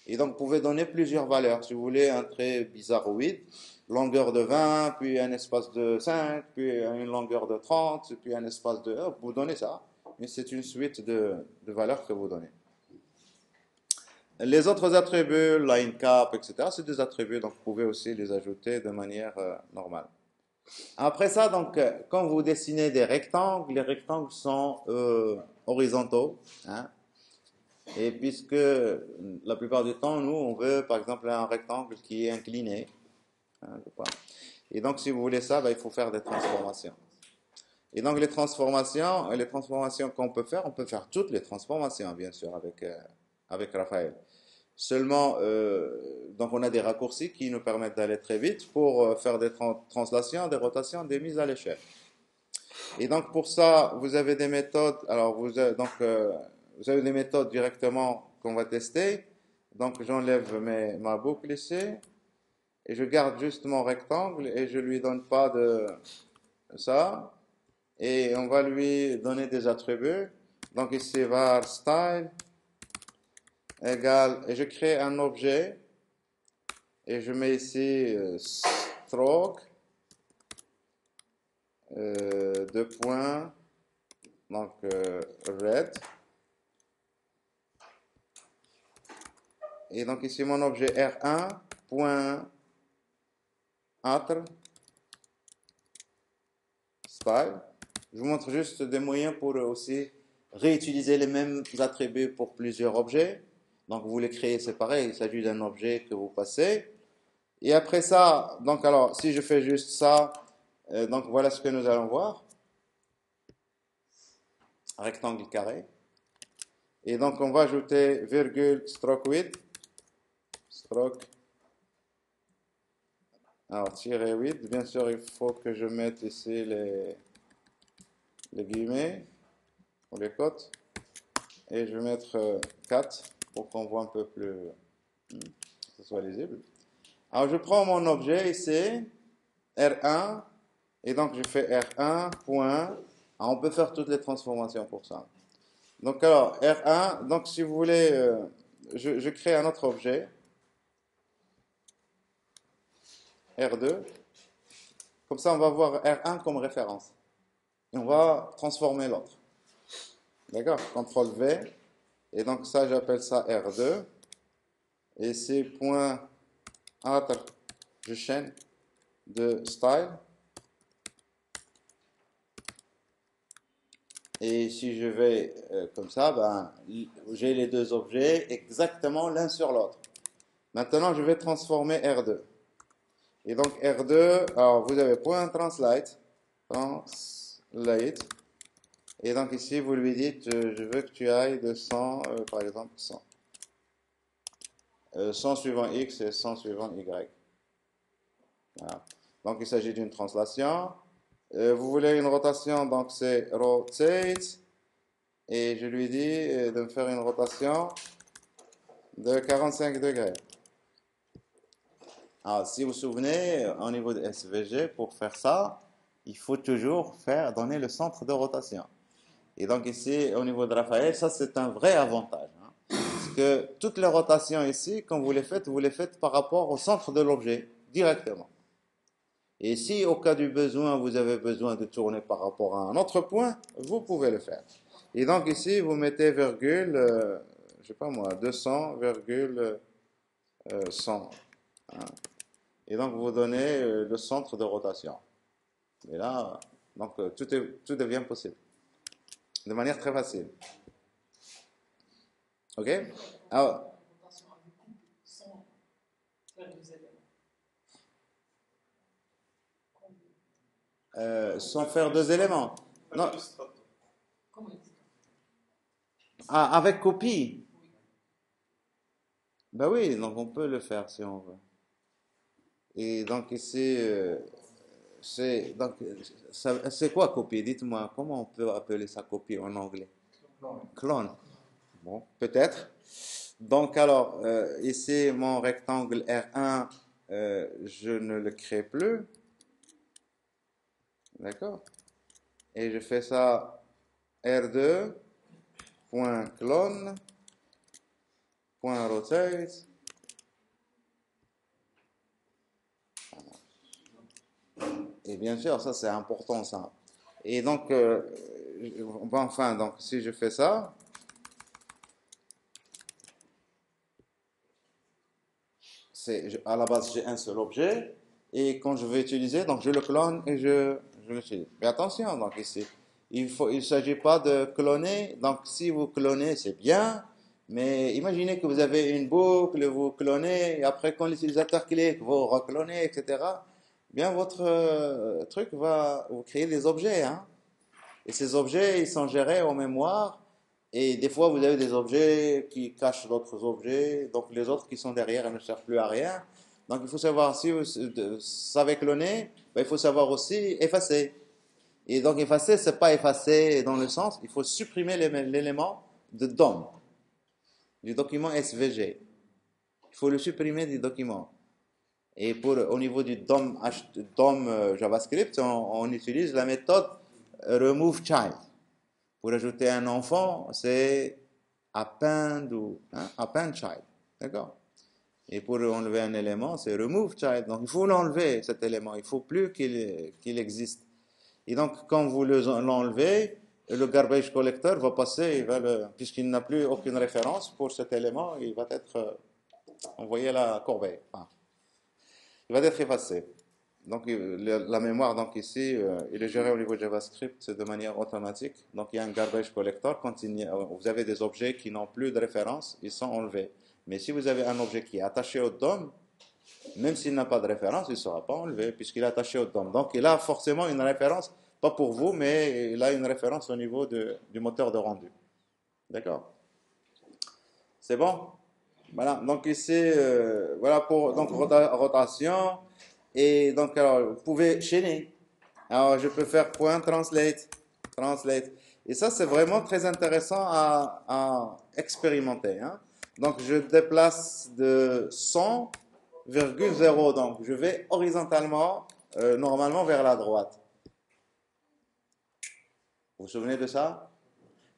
Et donc, vous pouvez donner plusieurs valeurs. Si vous voulez un trait bizarroïde, longueur de 20, puis un espace de 5, puis une longueur de 30, puis un espace de... Vous donnez ça. Et c'est une suite de valeurs que vous donnez. Les autres attributs, line cap, etc., c'est des attributs, donc vous pouvez aussi les ajouter de manière normale. Après ça, donc, quand vous dessinez des rectangles, les rectangles sont horizontaux, hein. Et puisque la plupart du temps, nous, on veut par exemple un rectangle qui est incliné, hein, et donc si vous voulez ça, ben, il faut faire des transformations. Et donc les transformations qu'on peut faire, on peut faire toutes les transformations, bien sûr, avec Raphaël. Seulement, donc on a des raccourcis qui nous permettent d'aller très vite pour faire des translations, des rotations, des mises à l'échelle. Et donc pour ça, vous avez des méthodes. Alors vous avez des méthodes directement qu'on va tester. Donc j'enlève ma boucle ici et je garde juste mon rectangle et je lui donne pas de ça. Et on va lui donner des attributs. Donc ici var style égale et je crée un objet et je mets ici stroke deux points donc red. Et donc ici mon objet R1 point style. Je vous montre juste des moyens pour aussi réutiliser les mêmes attributs pour plusieurs objets. Donc vous les créez, c'est pareil, il s'agit d'un objet que vous passez. Et après ça, donc alors si je fais juste ça, donc voilà ce que nous allons voir. Rectangle carré. Et donc on va ajouter virgule stroke width. Stroke. Alors tirer 8, bien sûr il faut que je mette ici les guillemets ou les cotes. Et je vais mettre 4 pour qu'on voit un peu plus, que ce soit lisible. Alors je prends mon objet ici, R1, et donc je fais R1, point. Alors, on peut faire toutes les transformations pour ça. Donc alors R1, donc si vous voulez, je crée un autre objet, R2. Comme ça on va voir R1 comme référence. Et on va transformer l'autre. D'accord? CTRL V. Et donc ça, j'appelle ça R2. Et c'est point entre, je chaîne de style. Et si je vais comme ça, ben, j'ai les deux objets exactement l'un sur l'autre. Maintenant, je vais transformer R2. Et donc R2, alors vous avez point translate, et donc ici vous lui dites, je veux que tu ailles de 100, par exemple 100. 100 suivant X et 100 suivant Y. Voilà. Donc il s'agit d'une translation. Vous voulez une rotation, donc c'est rotate. Et je lui dis de me faire une rotation de 45 degrés. Alors, si vous vous souvenez, au niveau de SVG, pour faire ça, il faut toujours donner le centre de rotation. Et donc ici, au niveau de Raphaël, ça c'est un vrai avantage. Hein, parce que toutes les rotations ici, quand vous les faites par rapport au centre de l'objet, directement. Et si au cas du besoin, vous avez besoin de tourner par rapport à un autre point, vous pouvez le faire. Et donc ici, vous mettez virgule, je sais pas moi, 200, virgule 100. Hein. Et donc vous donnez le centre de rotation. Et là, donc tout devient possible. De manière très facile. Ok? Alors, sans faire deux éléments. Non. Ah, avec copie. Ben oui, donc on peut le faire si on veut. Et donc ici, c'est quoi copie? Dites-moi, comment on peut appeler ça copie en anglais? Clone. Bon, peut-être. Donc alors, ici, mon rectangle R1, je ne le crée plus. D'accord? Et je fais ça R2, point clone, point rotate. Et bien sûr, ça c'est important ça. Et donc, enfin, donc si je fais ça, à la base j'ai un seul objet, et quand je vais utiliser, donc je le clone et je l'utilise. Mais attention, donc ici, il ne s'agit pas de cloner, donc si vous clonez, c'est bien, mais imaginez que vous avez une boucle, vous clonez, et après quand l'utilisateur clique, vous reclonez, etc. Bien, votre truc va vous créer des objets, hein. Et ces objets, ils sont gérés en mémoire. Et des fois, vous avez des objets qui cachent d'autres objets. Donc, les autres qui sont derrière, elles ne servent plus à rien. Donc, il faut savoir, si vous savez cloner, ben, il faut savoir aussi effacer. Et donc, effacer, c'est pas effacer dans le sens, il faut supprimer l'élément de DOM, du document SVG. Il faut le supprimer du document. Et au niveau du DOM JavaScript, on utilise la méthode remove child. Pour ajouter un enfant, c'est append append child. D'accord? Et pour enlever un élément, c'est remove child. Donc il faut l'enlever, cet élément. Il ne faut plus qu'il existe. Et donc quand vous l'enlevez, le garbage collector va passer, puisqu'il n'a plus aucune référence pour cet élément, il va être envoyé à la corbeille. Enfin, il va être effacé. Donc la mémoire, donc ici, il est géré au niveau de JavaScript de manière automatique. Donc il y a un garbage collector. Quand vous avez des objets qui n'ont plus de référence, ils sont enlevés. Mais si vous avez un objet qui est attaché au DOM, même s'il n'a pas de référence, il ne sera pas enlevé puisqu'il est attaché au DOM. Donc il a forcément une référence, pas pour vous, mais il a une référence au niveau du moteur de rendu. D'accord? C'est bon? Voilà. Donc ici, voilà pour donc rotation. Et donc, alors, vous pouvez chaîner. Alors, je peux faire point translate. Et ça, c'est vraiment très intéressant à expérimenter. Hein. Donc, je déplace de 100,0. Donc, je vais horizontalement, normalement vers la droite. Vous vous souvenez de ça?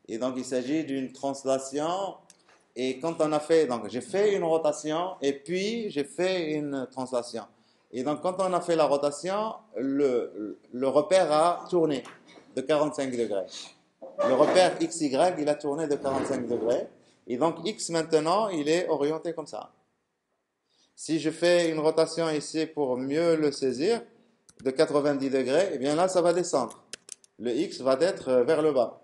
Et donc, il s'agit d'une translation. Et quand on a fait, donc j'ai fait une rotation et puis j'ai fait une translation. Et donc quand on a fait la rotation, le repère a tourné de 45 degrés. Le repère XY, il a tourné de 45 degrés. Et donc X maintenant, il est orienté comme ça. Si je fais une rotation ici pour mieux le saisir, de 90 degrés, eh bien là, ça va descendre. Le X va être vers le bas.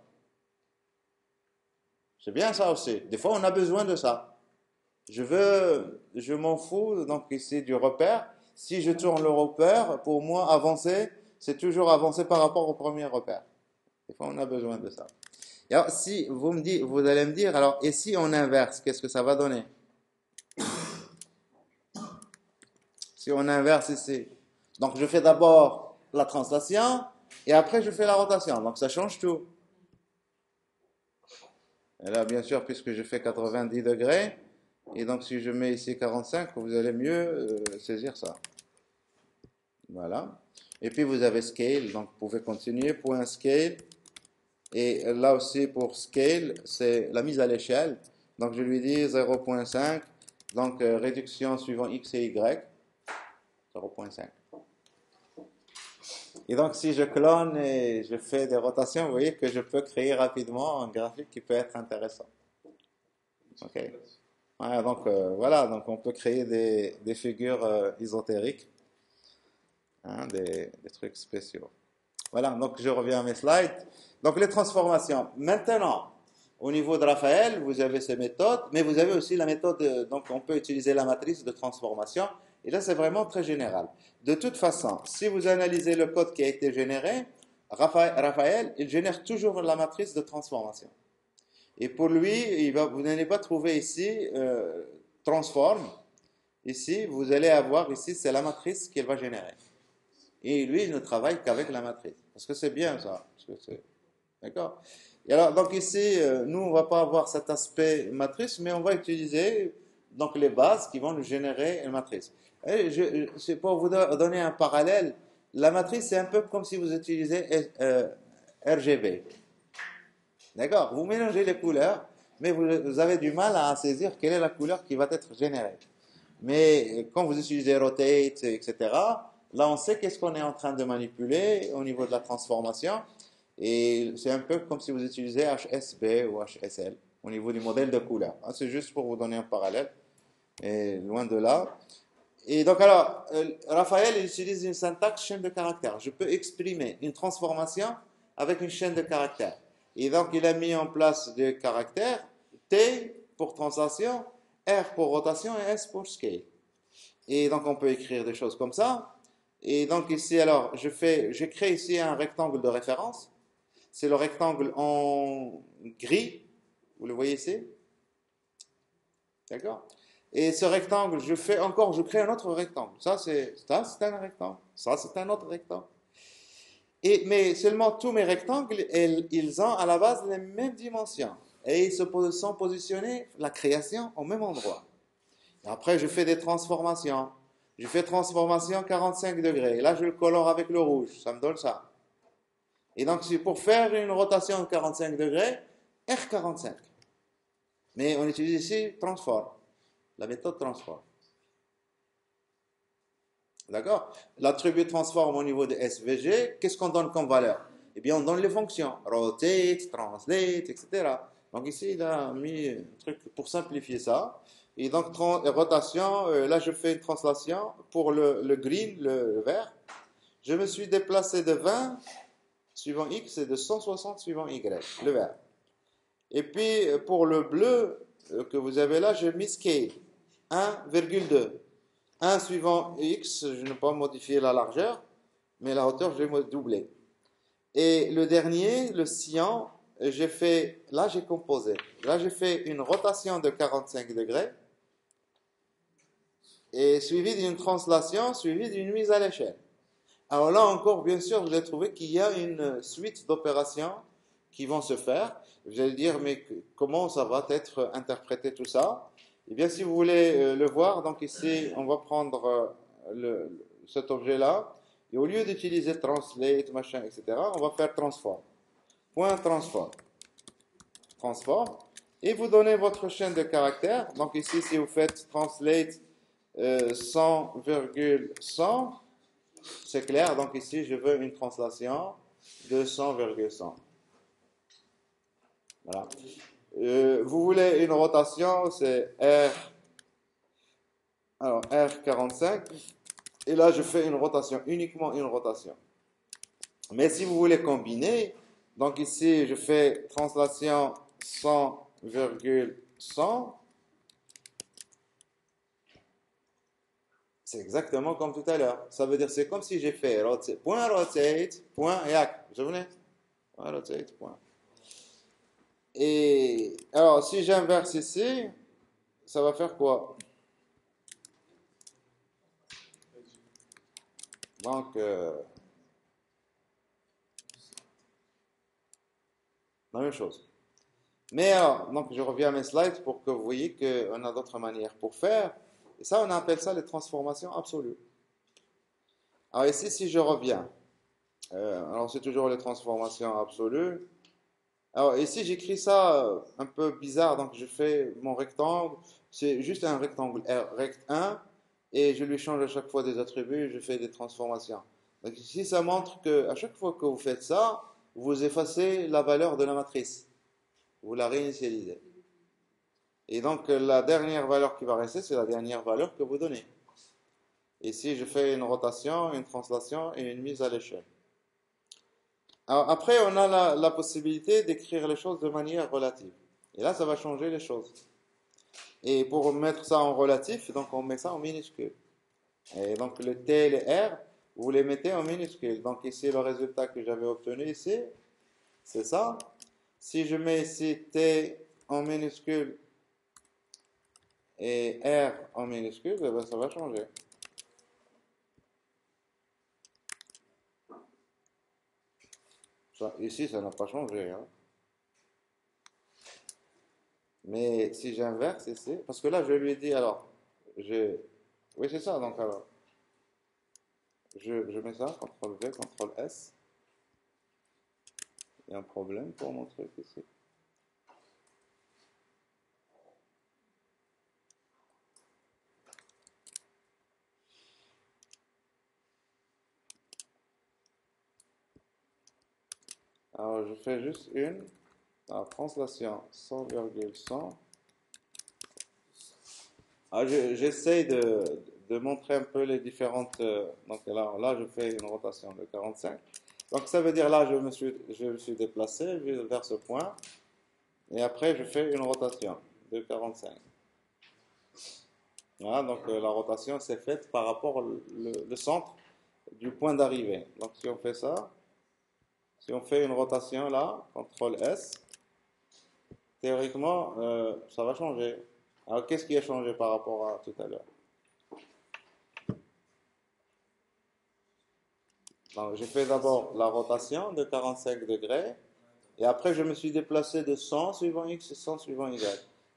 C'est bien ça aussi. Des fois, on a besoin de ça. Je m'en fous, donc ici, du repère. Si je tourne le repère, pour moi, avancer, c'est toujours avancer par rapport au premier repère. Des fois, on a besoin de ça. Et alors, si vous allez me dire, alors, et si on inverse, qu'est-ce que ça va donner? Si on inverse ici. Donc, je fais d'abord la translation, et après, je fais la rotation. Donc, ça change tout. Et là, bien sûr, puisque je fais 90 degrés, et donc si je mets ici 45, vous allez mieux saisir ça. Voilà. Et puis vous avez scale, donc vous pouvez continuer, point scale. Et là aussi pour scale, c'est la mise à l'échelle. Donc je lui dis 0.5, donc réduction suivant x et y, 0.5. Et donc si je clone et je fais des rotations, vous voyez que je peux créer rapidement un graphique qui peut être intéressant. Ok. Ouais, donc voilà, donc on peut créer des figures ésotériques, hein, des trucs spéciaux. Voilà, donc je reviens à mes slides. Donc les transformations. Maintenant, au niveau de Raphaël, vous avez ces méthodes, mais vous avez aussi la méthode, donc on peut utiliser la matrice de transformation. Et là, c'est vraiment très général. De toute façon, si vous analysez le code qui a été généré, Raphaël, il génère toujours la matrice de transformation. Et pour lui, vous n'allez pas trouver ici transform. Ici, vous allez avoir ici, c'est la matrice qu'il va générer. Et lui, il ne travaille qu'avec la matrice. Parce que c'est bien ça. D'accord? Et alors, donc ici, nous, on ne va pas avoir cet aspect matrice, mais on va utiliser donc les bases qui vont nous générer une matrice. C'est pour vous donner un parallèle. La matrice, c'est un peu comme si vous utilisez RGB. D'accord? Vous mélangez les couleurs, mais vous avez du mal à saisir quelle est la couleur qui va être générée. Mais quand vous utilisez rotate, etc., là on sait qu'est-ce qu'on est en train de manipuler au niveau de la transformation. Et c'est un peu comme si vous utilisez HSB ou HSL au niveau du modèle de couleur. C'est juste pour vous donner un parallèle. Et loin de là. Et donc alors, Raphaël il utilise une syntaxe chaîne de caractères. Je peux exprimer une transformation avec une chaîne de caractères. Et donc il a mis en place des caractères, T pour translation, R pour rotation et S pour scale. Et donc on peut écrire des choses comme ça. Et donc ici alors, je crée ici un rectangle de référence. C'est le rectangle en gris. Vous le voyez ici? D'accord? Et ce rectangle, je crée un autre rectangle. Ça, c'est un rectangle. Ça, c'est un autre rectangle. Mais seulement tous mes rectangles, ils ont à la base les mêmes dimensions. Et ils sont positionnés, la création, au même endroit. Et après, je fais des transformations. Je fais transformation 45 degrés. Et là, je le colore avec le rouge. Ça me donne ça. Et donc, c'est pour faire une rotation de 45 degrés, R45. Mais on utilise ici transform. La méthode transform. D'accord? L'attribut transform au niveau de SVG, qu'est-ce qu'on donne comme valeur? Eh bien, on donne les fonctions. Rotate, translate, etc. Donc ici, il a mis un truc pour simplifier ça. Et donc, rotation, là, je fais une translation pour le green, le vert. Je me suis déplacé de 20 suivant X et de 160 suivant Y, le vert. Et puis, pour le bleu que vous avez là, j'ai mis scale, 1,2. 1 suivant X, je n'ai pas modifié la largeur, mais la hauteur, je l'ai doublé. Et le dernier, le cyan, là j'ai composé. Là j'ai fait une rotation de 45 degrés, et suivi d'une translation, suivi d'une mise à l'échelle. Alors là encore, bien sûr, vous allez trouver qu'il y a une suite d'opérations qui vont se faire. Vous allez dire, mais comment ça va être interprété tout ça? Eh bien, si vous voulez le voir, donc ici, on va prendre cet objet-là, et au lieu d'utiliser translate, machin, etc., on va faire transform. Point transform. Transform. Et vous donnez votre chaîne de caractères. Donc ici, si vous faites translate 100,100, c'est clair. Donc ici, je veux une translation de 100,100. Voilà. Vous voulez une rotation, c'est R, alors R45. Et là, je fais une rotation, uniquement une rotation. Mais si vous voulez combiner, donc ici, je fais translation 100,100. C'est exactement comme tout à l'heure. Ça veut dire, c'est comme si j'ai fait rotate, point yak. Je venais, point rotate, point. Et alors, si j'inverse ici, ça va faire quoi? Donc, la même chose. Mais alors, donc je reviens à mes slides pour que vous voyez qu'on a d'autres manières pour faire. Et ça, on appelle ça les transformations absolues. Alors ici, si je reviens, alors c'est toujours les transformations absolues. Alors ici, j'écris ça un peu bizarre, donc je fais mon rectangle, c'est juste un rectangle rect 1, et je lui change à chaque fois des attributs, je fais des transformations. Donc ici, ça montre que à chaque fois que vous faites ça, vous effacez la valeur de la matrice, vous la réinitialisez. Et donc la dernière valeur qui va rester, c'est la dernière valeur que vous donnez. Ici, je fais une rotation, une translation et une mise à l'échelle. Alors, après, on a la possibilité d'écrire les choses de manière relative. Et là, ça va changer les choses. Et pour mettre ça en relatif, donc on met ça en minuscule. Et donc le T et le R, vous les mettez en minuscule. Donc ici, le résultat que j'avais obtenu ici, c'est ça. Si je mets ici T en minuscule et R en minuscule, eh ben, ça va changer. Ici, ça n'a pas changé, hein. Mais si j'inverse ici, parce que là, je lui ai dit, alors, oui, c'est ça, donc alors, je mets ça, CTRL V, CTRL S. Il y a un problème pour mon truc ici. Alors, je fais juste une, la translation 100,100. Alors, j'essaye de montrer un peu les différentes. Donc là, je fais une rotation de 45. Donc ça veut dire là, je me suis déplacé vers ce point. Et après, je fais une rotation de 45. Voilà, donc la rotation s'est faite par rapport le centre du point d'arrivée. Donc si on fait ça, si on fait une rotation là, CTRL S, théoriquement, ça va changer. Alors qu'est-ce qui a changé par rapport à tout à l'heure? Donc j'ai fait d'abord la rotation de 45 degrés, et après je me suis déplacé de 100 suivant X et 100 suivant Y.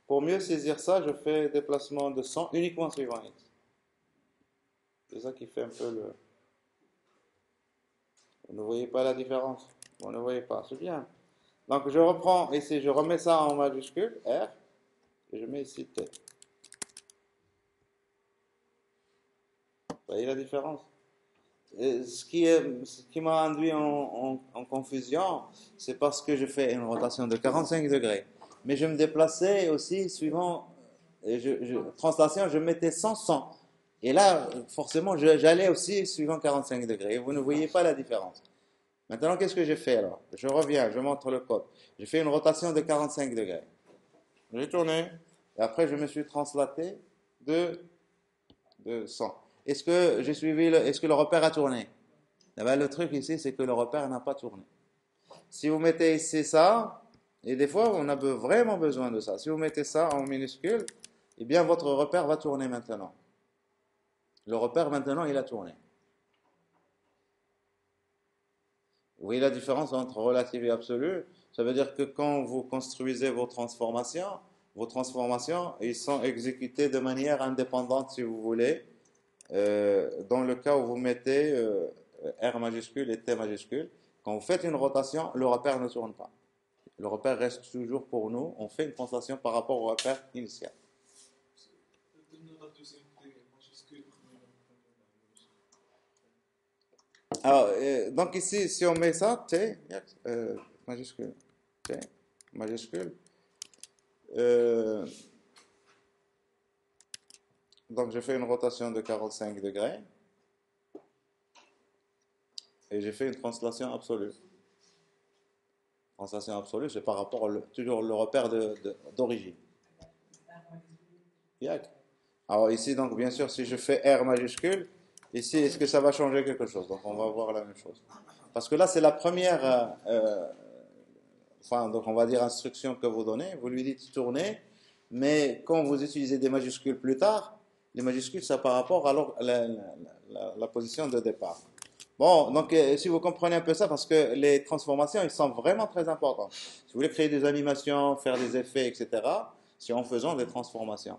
Pour mieux saisir ça, je fais déplacement de 100 uniquement suivant X. C'est ça qui fait un peu le... Vous ne voyez pas la différence? Vous ne voyez pas, c'est bien. Donc je reprends ici, je remets ça en majuscule, R, et je mets ici T. Vous voyez la différence? Et ce qui m'a induit en confusion, c'est parce que je fais une rotation de 45 degrés. Mais je me déplaçais aussi suivant, translation, je mettais 100, 100. Et là, forcément, j'allais aussi suivant 45 degrés. Et vous ne voyez pas la différence. Maintenant, qu'est-ce que j'ai fait alors? Je reviens, je montre le code. J'ai fait une rotation de 45 degrés. J'ai tourné. Et après, je me suis translaté de 100. Est-ce que j'ai suivi est-ce que le repère a tourné? Eh ben, le truc ici, c'est que le repère n'a pas tourné. Si vous mettez ici ça, et des fois, on a vraiment besoin de ça. Si vous mettez ça en minuscule, eh bien, votre repère va tourner maintenant. Le repère, maintenant, il a tourné. Vous voyez la différence entre relative et absolue? Ça veut dire que quand vous construisez vos transformations, ils sont exécutées de manière indépendante, si vous voulez. Dans le cas où vous mettez R majuscule et T majuscule, quand vous faites une rotation, le repère ne tourne pas. Le repère reste toujours pour nous. On fait une translation par rapport au repère initial. Alors, donc ici, si on met ça, T, majuscule, T, majuscule. Euh, donc je fais une rotation de 45 degrés et j'ai fait une translation absolue. Translation absolue, c'est par rapport toujours le repère d'origine. Yak. Alors ici, donc bien sûr, si je fais R majuscule, ici, est-ce que ça va changer quelque chose? Donc on va voir la même chose. Parce que là, c'est la première, enfin, donc on va dire instruction que vous donnez. Vous lui dites tourner, mais quand vous utilisez des majuscules plus tard, les majuscules, c'est par rapport à la position de départ. Bon, donc si vous comprenez un peu ça, parce que les transformations, elles sont vraiment très importantes. Si vous voulez créer des animations, faire des effets, etc., c'est en faisant des transformations.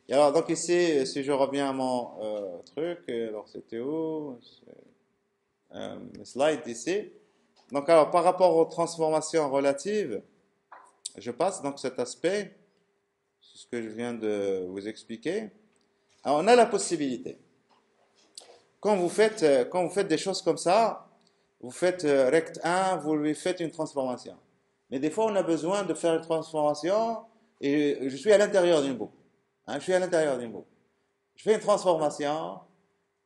Et alors, donc ici, si je reviens à mon truc, alors c'était où? Slide ici. Donc, alors, par rapport aux transformations relatives, je passe donc cet aspect, c'est ce que je viens de vous expliquer. Alors, on a la possibilité. Quand vous faites des choses comme ça, vous faites rect 1, vous lui faites une transformation. Mais des fois, on a besoin de faire une transformation et je suis à l'intérieur d'une boucle. Hein, je suis à l'intérieur d'une boucle. Je fais une transformation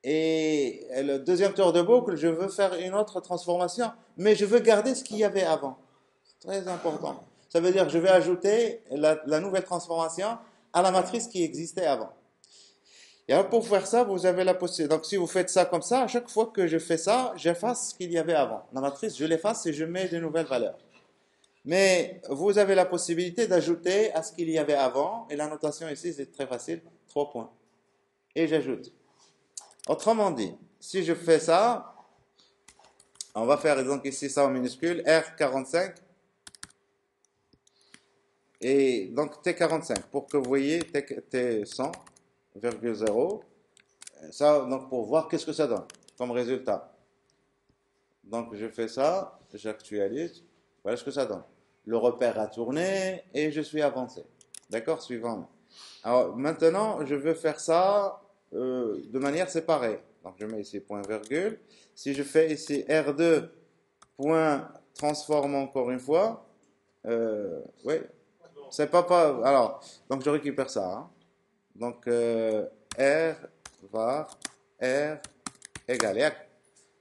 et le deuxième tour de boucle, je veux faire une autre transformation, mais je veux garder ce qu'il y avait avant. C'est très important. Ça veut dire que je vais ajouter la nouvelle transformation à la matrice qui existait avant. Et alors pour faire ça, vous avez la possibilité. Donc si vous faites ça comme ça, à chaque fois que je fais ça, j'efface ce qu'il y avait avant. La matrice, je l'efface et je mets de nouvelles valeurs. Mais vous avez la possibilité d'ajouter à ce qu'il y avait avant. Et la notation ici, c'est très facile. 3 points. Et j'ajoute. Autrement dit, si je fais ça, on va faire donc ici ça en minuscule, R45. Et donc T45, pour que vous voyez T100,0. Ça, donc pour voir qu'est-ce que ça donne comme résultat. Donc je fais ça, j'actualise, voilà ce que ça donne. Le repère a tourné et je suis avancé. D'accord, suivant. Alors maintenant, je veux faire ça de manière séparée. Donc je mets ici point virgule. Si je fais ici R2 point transforme encore une fois, oui, c'est pas. Alors, donc je récupère ça. Hein. Donc R var R égale.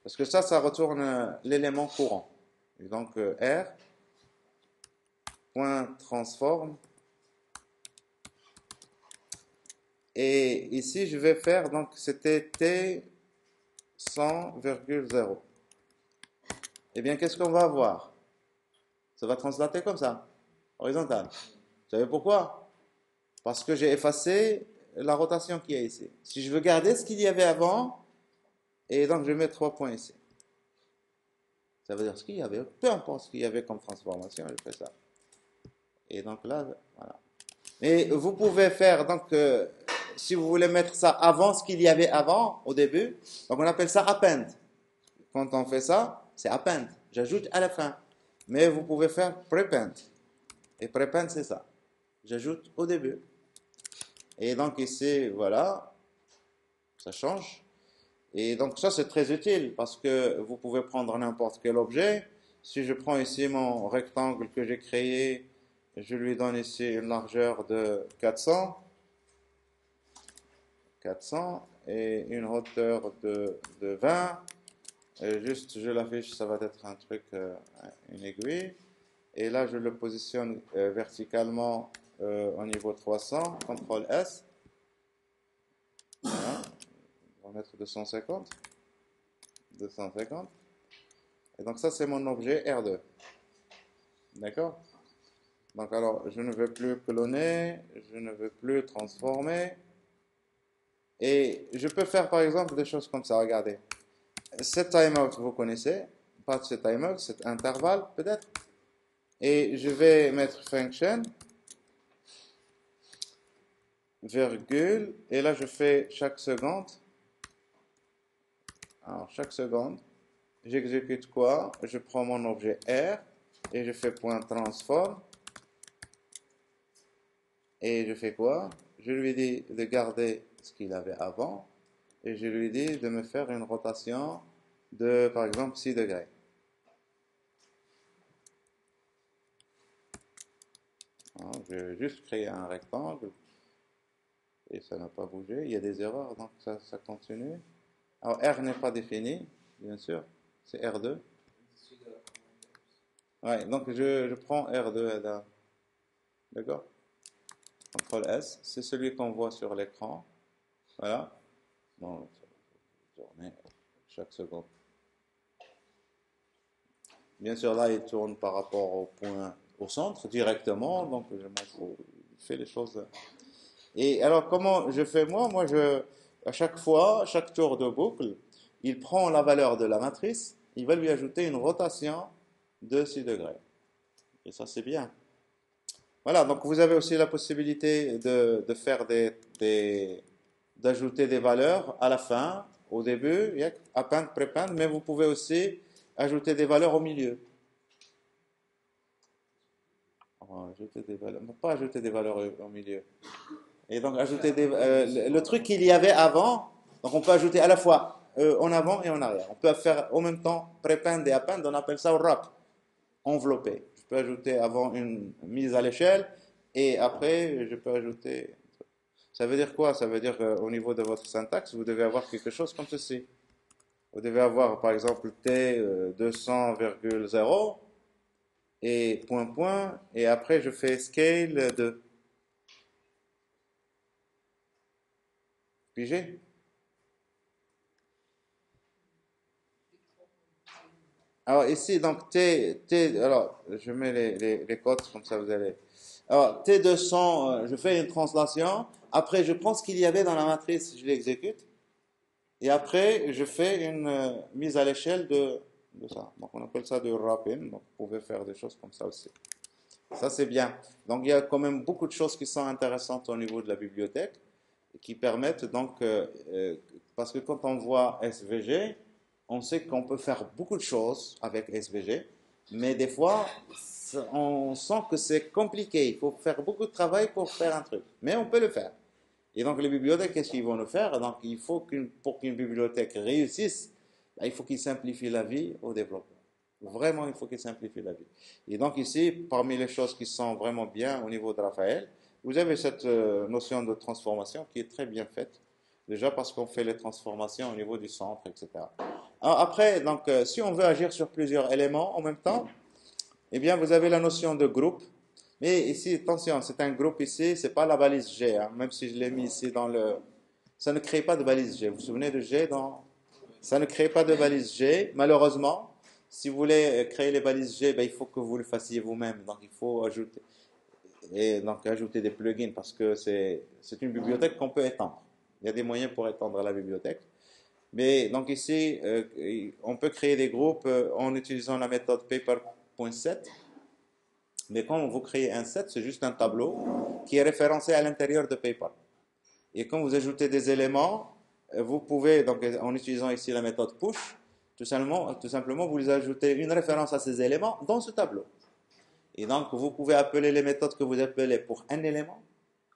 Parce que ça retourne l'élément courant. Et donc R point transforme. Et ici, je vais faire, donc c'était T 100,0. Eh bien, qu'est-ce qu'on va avoir? Ça va translater comme ça, horizontal. Vous savez pourquoi? Parce que j'ai effacé la rotation qui est ici. Si je veux garder ce qu'il y avait avant, et donc je mets 3 points ici. Ça veut dire ce qu'il y avait, peu importe ce qu'il y avait comme transformation, je fais ça. Et donc là, voilà. Et vous pouvez faire, donc, si vous voulez mettre ça avant ce qu'il y avait avant, au début, donc on appelle ça append. Quand on fait ça, c'est append. J'ajoute à la fin. Mais vous pouvez faire prepend. Et prepend, c'est ça. J'ajoute au début. Et donc ici, voilà, ça change. Et donc ça, c'est très utile parce que vous pouvez prendre n'importe quel objet. Si je prends ici mon rectangle que j'ai créé, je lui donne ici une largeur de 400 et une hauteur de 20. Et juste, je l'affiche, ça va être un truc, une aiguille. Et là, je le positionne verticalement au niveau 300, CTRL S. Voilà. On va mettre 250. 250. Et donc ça, c'est mon objet R2. D'accord? Donc alors, je ne veux plus cloner, je ne veux plus transformer. Et je peux faire par exemple des choses comme ça, regardez. Cet timeout, vous connaissez. Pas ce timeout, cet intervalle peut-être. Et je vais mettre function, virgule, et là je fais chaque seconde. Alors chaque seconde, j'exécute quoi? Je prends mon objet R et je fais point transform. Et je fais quoi? Je lui dis de garder ce qu'il avait avant et je lui dis de me faire une rotation de par exemple 6 degrés. Hein, j'ai juste créé un rectangle et ça n'a pas bougé. Il y a des erreurs, donc ça continue. Alors R n'est pas défini, bien sûr. C'est R2. Ouais, donc je prends R2, d'accord? CTRL S, c'est celui qu'on voit sur l'écran. Voilà. Bon, tourner chaque seconde. Bien sûr, là, il tourne par rapport au point, au centre directement, donc je m'en fous. Il fait les choses. Et alors, comment je fais moi? À chaque fois, chaque tour de boucle, il prend la valeur de la matrice, il va lui ajouter une rotation de 6 degrés. Et ça, c'est bien. Voilà, donc vous avez aussi la possibilité de faire d'ajouter des valeurs à la fin, au début, append, prépend, mais vous pouvez aussi ajouter des valeurs au milieu. Ajouter des valeurs, pas ajouter des valeurs au milieu. Et donc ajouter le truc qu'il y avait avant, donc on peut ajouter à la fois en avant et en arrière. On peut faire en même temps prépend et append, on appelle ça wrap, enveloppé. Je peux ajouter avant une mise à l'échelle et après je peux ajouter. Ça veut dire quoi? Ça veut dire qu'au niveau de votre syntaxe, vous devez avoir quelque chose comme ceci. Vous devez avoir par exemple T 200,0 et point point, et après je fais scale de pigé. Alors ici, donc alors je mets les codes comme ça vous allez. Alors T200, je fais une translation, après je prends ce qu'il y avait dans la matrice, je l'exécute, et après je fais une mise à l'échelle de ça. Donc on appelle ça du wrapping, donc vous pouvez faire des choses comme ça aussi. Ça c'est bien. Donc il y a quand même beaucoup de choses qui sont intéressantes au niveau de la bibliothèque, qui permettent donc, parce que quand on voit SVG, on sait qu'on peut faire beaucoup de choses avec SVG, mais des fois, on sent que c'est compliqué. Il faut faire beaucoup de travail pour faire un truc, mais on peut le faire. Et donc les bibliothèques, qu'est-ce qu'ils vont nous faire? Donc il faut pour qu'une bibliothèque réussisse, ben, il faut qu'ils simplifient la vie aux développeurs. Vraiment, il faut qu'ils simplifient la vie. Et donc ici, parmi les choses qui sont vraiment bien au niveau de Raphaël, vous avez cette notion de transformation qui est très bien faite. Déjà parce qu'on fait les transformations au niveau du centre, etc. Alors après, donc, si on veut agir sur plusieurs éléments en même temps, eh bien, vous avez la notion de groupe. Mais ici, attention, c'est un groupe ici, c'est pas la balise G, hein, même si je l'ai mis ici dans le... Ça ne crée pas de balise G. Vous vous souvenez de G dans... Ça ne crée pas de balise G, malheureusement. Si vous voulez créer les balises G, ben, il faut que vous le fassiez vous-même. Donc, il faut ajouter des plugins parce que c'est une bibliothèque qu'on peut étendre. Il y a des moyens pour étendre la bibliothèque. Mais donc ici, on peut créer des groupes en utilisant la méthode paper.set. Mais quand vous créez un set, c'est juste un tableau qui est référencé à l'intérieur de paper. Et quand vous ajoutez des éléments, vous pouvez, donc en utilisant ici la méthode push, tout simplement vous ajoutez une référence à ces éléments dans ce tableau. Et donc, vous pouvez appeler les méthodes que vous appelez pour un élément.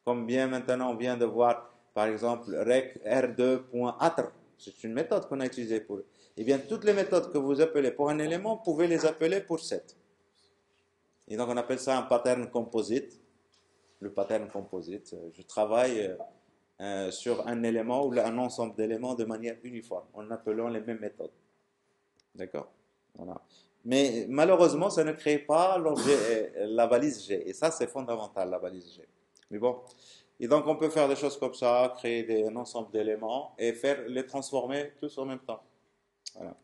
Comme bien maintenant, on vient de voir, par exemple, rec r2.attr. C'est une méthode qu'on a utilisée pour. Eh bien, toutes les méthodes que vous appelez pour un élément, vous pouvez les appeler pour set. Et donc, on appelle ça un pattern composite. Le pattern composite. Je travaille sur un élément ou un ensemble d'éléments de manière uniforme, en appelant les mêmes méthodes. D'accord? Voilà. Mais malheureusement, ça ne crée pas la balise G. Et ça, c'est fondamental, la balise G. Mais bon. Et donc, on peut faire des choses comme ça, créer un ensemble d'éléments et les transformer tous en même temps. Voilà.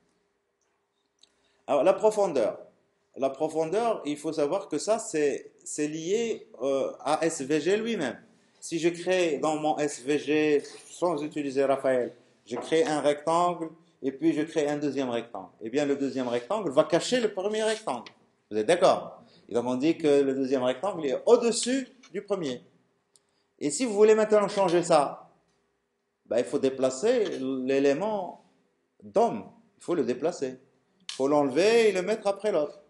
Alors, la profondeur. La profondeur, il faut savoir que ça, c'est lié à SVG lui-même. Si je crée dans mon SVG, sans utiliser Raphaël, je crée un rectangle et puis je crée un deuxième rectangle. Eh bien, le deuxième rectangle va cacher le premier rectangle. Vous êtes d'accord? Et donc, on dit que le deuxième rectangle est au-dessus du premier. Et si vous voulez maintenant changer ça, ben, il faut déplacer l'élément d'homme. Il faut le déplacer. Il faut l'enlever et le mettre après l'autre.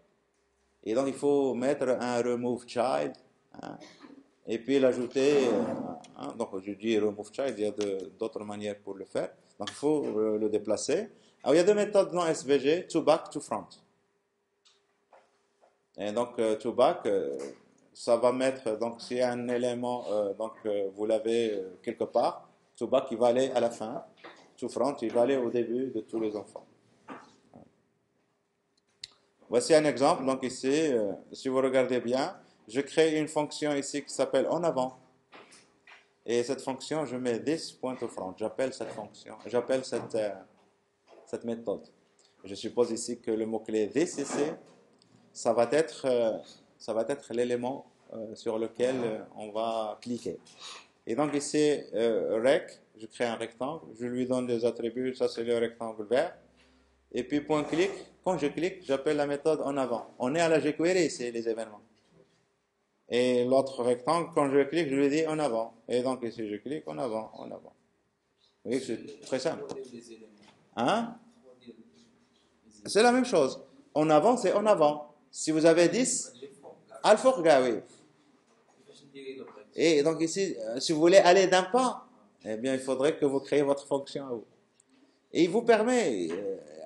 Et donc, il faut mettre un remove child, hein, et puis l'ajouter. Hein, donc, je dis remove child, il y a d'autres manières pour le faire. Donc, il faut le déplacer. Alors, il y a deux méthodes dans SVG, to back, to front. Et donc, to back, ça va mettre, donc s'il y a un élément, vous l'avez quelque part, to back, il va aller à la fin, to front, il va aller au début de tous les enfants. Voici un exemple, donc ici, si vous regardez bien, je crée une fonction ici qui s'appelle en avant. Et cette fonction, je mets this point to front. J'appelle cette fonction, j'appelle cette méthode. Je suppose ici que le mot-clé this ici, ça va être l'élément sur lequel on va cliquer. Et donc ici, rec, je crée un rectangle, je lui donne des attributs, ça c'est le rectangle vert. Et puis point clic, quand je clique, j'appelle la méthode en avant. On est à la jQuery ici, les événements. Et l'autre rectangle, quand je clique, je lui dis en avant. Et donc ici, je clique en avant, en avant. Vous voyez que c'est très simple. Hein? C'est la même chose. En avant, c'est en avant. Si vous avez 10, al-furqa, oui. Et donc ici, si vous voulez aller d'un pas, eh bien, il faudrait que vous créez votre fonction à vous. Et il vous permet,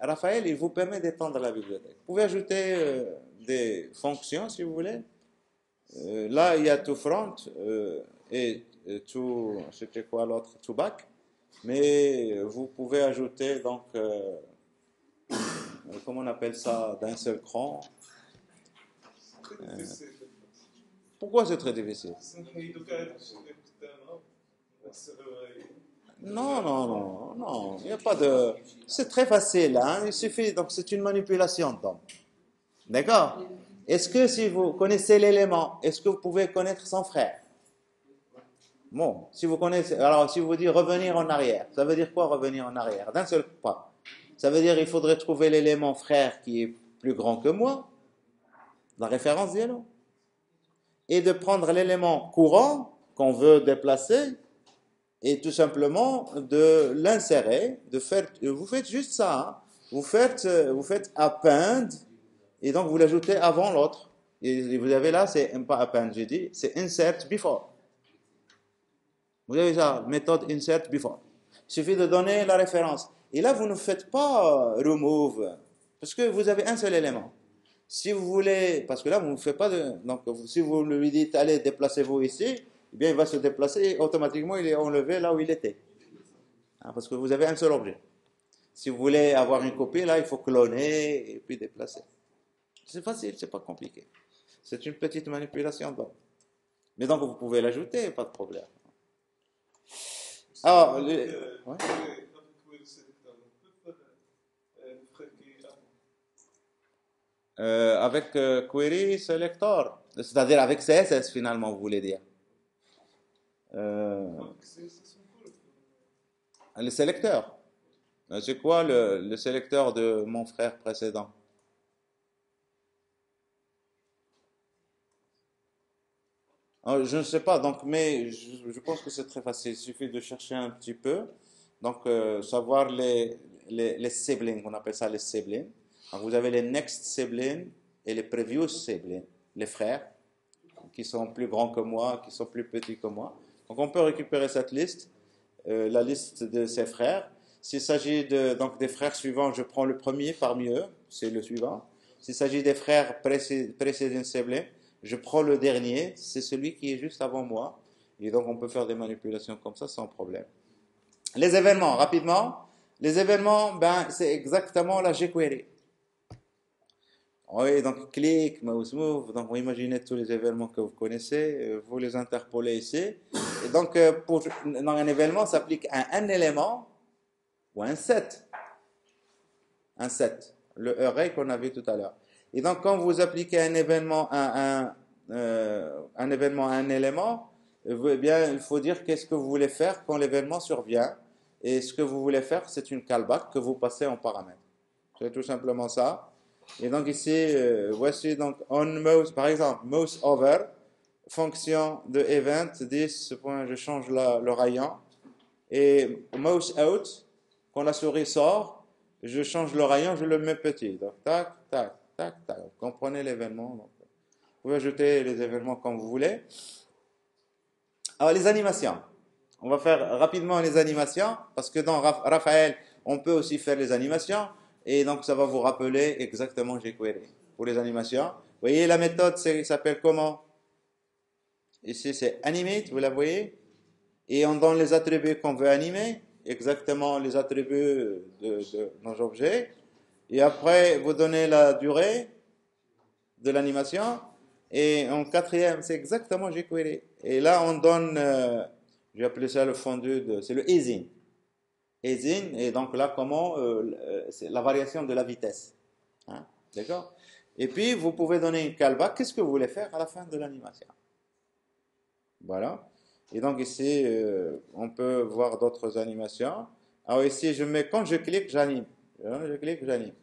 Raphaël, il vous permet d'étendre la bibliothèque. Vous pouvez ajouter des fonctions si vous voulez. Là, il y a to front et to, c'était quoi l'autre, to back. Mais vous pouvez ajouter donc, comment on appelle ça, d'un seul cran. Pourquoi c'est très difficile? Non, non, non, non, il n'y a pas de... C'est très facile, hein? Il suffit, donc c'est une manipulation, donc. D'accord? Est-ce que si vous connaissez l'élément, est-ce que vous pouvez connaître son frère? Bon, si vous connaissez, alors si vous dites revenir en arrière, ça veut dire quoi revenir en arrière? D'un seul pas. Ça veut dire il faudrait trouver l'élément frère qui est plus grand que moi, la référence dialogue, et de prendre l'élément courant qu'on veut déplacer et tout simplement de l'insérer, vous faites juste ça, hein. Vous faites append et donc vous l'ajoutez avant l'autre. Et vous avez là, c'est pas append, j'ai dit, c'est insert before. Vous avez ça, méthode insert before. Il suffit de donner la référence. Et là, vous ne faites pas remove, parce que vous avez un seul élément. Si vous voulez, parce que là, vous ne faites pas de... Donc, si vous lui dites, allez, déplacez-vous ici, eh bien, il va se déplacer et automatiquement, il est enlevé là où il était. Hein, parce que vous avez un seul objet. Si vous voulez avoir une copie, là, il faut cloner et puis déplacer. C'est facile, c'est pas compliqué. C'est une petite manipulation. Donc. Mais donc, vous pouvez l'ajouter, pas de problème. Alors, ouais. Avec query selector, c'est-à-dire avec CSS finalement, vous voulez dire. Le sélecteur. C'est quoi le sélecteur de mon frère précédent? Je ne sais pas, donc, mais je pense que c'est très facile. Il suffit de chercher un petit peu. Donc, savoir les siblings, on appelle ça les siblings. Donc, vous avez les next siblings et les previous siblings, les frères, qui sont plus grands que moi, qui sont plus petits que moi. Donc, on peut récupérer cette liste, la liste de ces frères. S'il s'agit donc des frères suivants, je prends le premier parmi eux, c'est le suivant. S'il s'agit des frères précédents siblings, je prends le dernier, c'est celui qui est juste avant moi. Et donc, on peut faire des manipulations comme ça sans problème. Les événements, rapidement. Les événements, ben, c'est exactement la jQuery. Oui, donc clic, mouse move, donc vous imaginez tous les événements que vous connaissez, vous les interpolez ici. Et donc, dans un événement, ça s'applique à un élément ou un set. Un set, le array qu'on a vu tout à l'heure. Et donc, quand vous appliquez un événement à un élément, eh bien, il faut dire qu'est-ce que vous voulez faire quand l'événement survient. Et ce que vous voulez faire, c'est une callback que vous passez en paramètre. C'est tout simplement ça. Et donc ici, voici donc on mouse, par exemple, mouse over, fonction de event, 10, je change le rayon. Et mouse out, quand la souris sort, je change le rayon, je le mets petit. Donc tac, tac, tac, tac. Vous comprenez l'événement. Vous pouvez ajouter les événements comme vous voulez. Alors les animations. On va faire rapidement les animations, parce que dans Raphaël, on peut aussi faire les animations. Et donc, ça va vous rappeler exactement jQuery pour les animations. Vous voyez, la méthode s'appelle comment? Ici, c'est animate, vous la voyez. Et on donne les attributs qu'on veut animer, exactement les attributs de nos objets. Et après, vous donnez la durée de l'animation. Et en quatrième, c'est exactement jQuery. Et là, on donne, j'ai appelé ça le fondu, c'est le easing. Easing, et donc là, comment, c'est la variation de la vitesse. Hein, d'accord? Et puis, vous pouvez donner une callback. Qu'est-ce que vous voulez faire à la fin de l'animation? Voilà. Et donc ici, on peut voir d'autres animations. Alors ici, quand je clique, j'anime. Je clique, j'anime.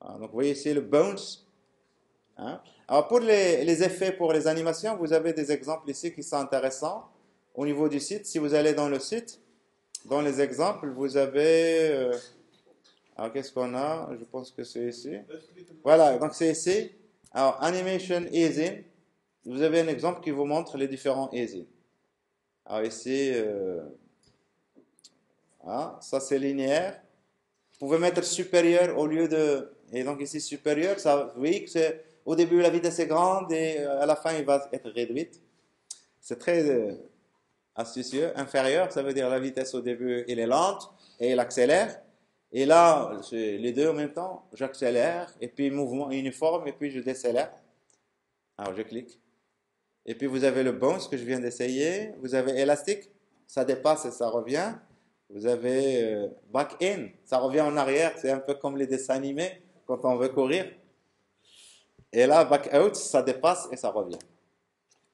Donc vous voyez ici le bounce. Hein. Alors pour les effets pour les animations, vous avez des exemples ici qui sont intéressants au niveau du site. Si vous allez dans le site, dans les exemples, vous avez... alors qu'est-ce qu'on a? Je pense que c'est ici. Voilà, donc c'est ici. Alors animation easing. Vous avez un exemple qui vous montre les différents easing. Alors ici, ça c'est linéaire. Vous pouvez mettre supérieur au lieu de... Et donc ici supérieur, ça, vous voyez que c'est, au début la vitesse est grande et à la fin il va être réduite. C'est très astucieux. Inférieur, ça veut dire la vitesse au début elle est lente et elle accélère. Et là, c'est les deux en même temps. J'accélère et puis mouvement uniforme et puis je décélère. Alors je clique. Et puis vous avez le bounce que je viens d'essayer. Vous avez élastique, ça dépasse et ça revient. Vous avez back in, ça revient en arrière. C'est un peu comme les dessins animés quand on veut courir. Et là, back out, ça dépasse et ça revient.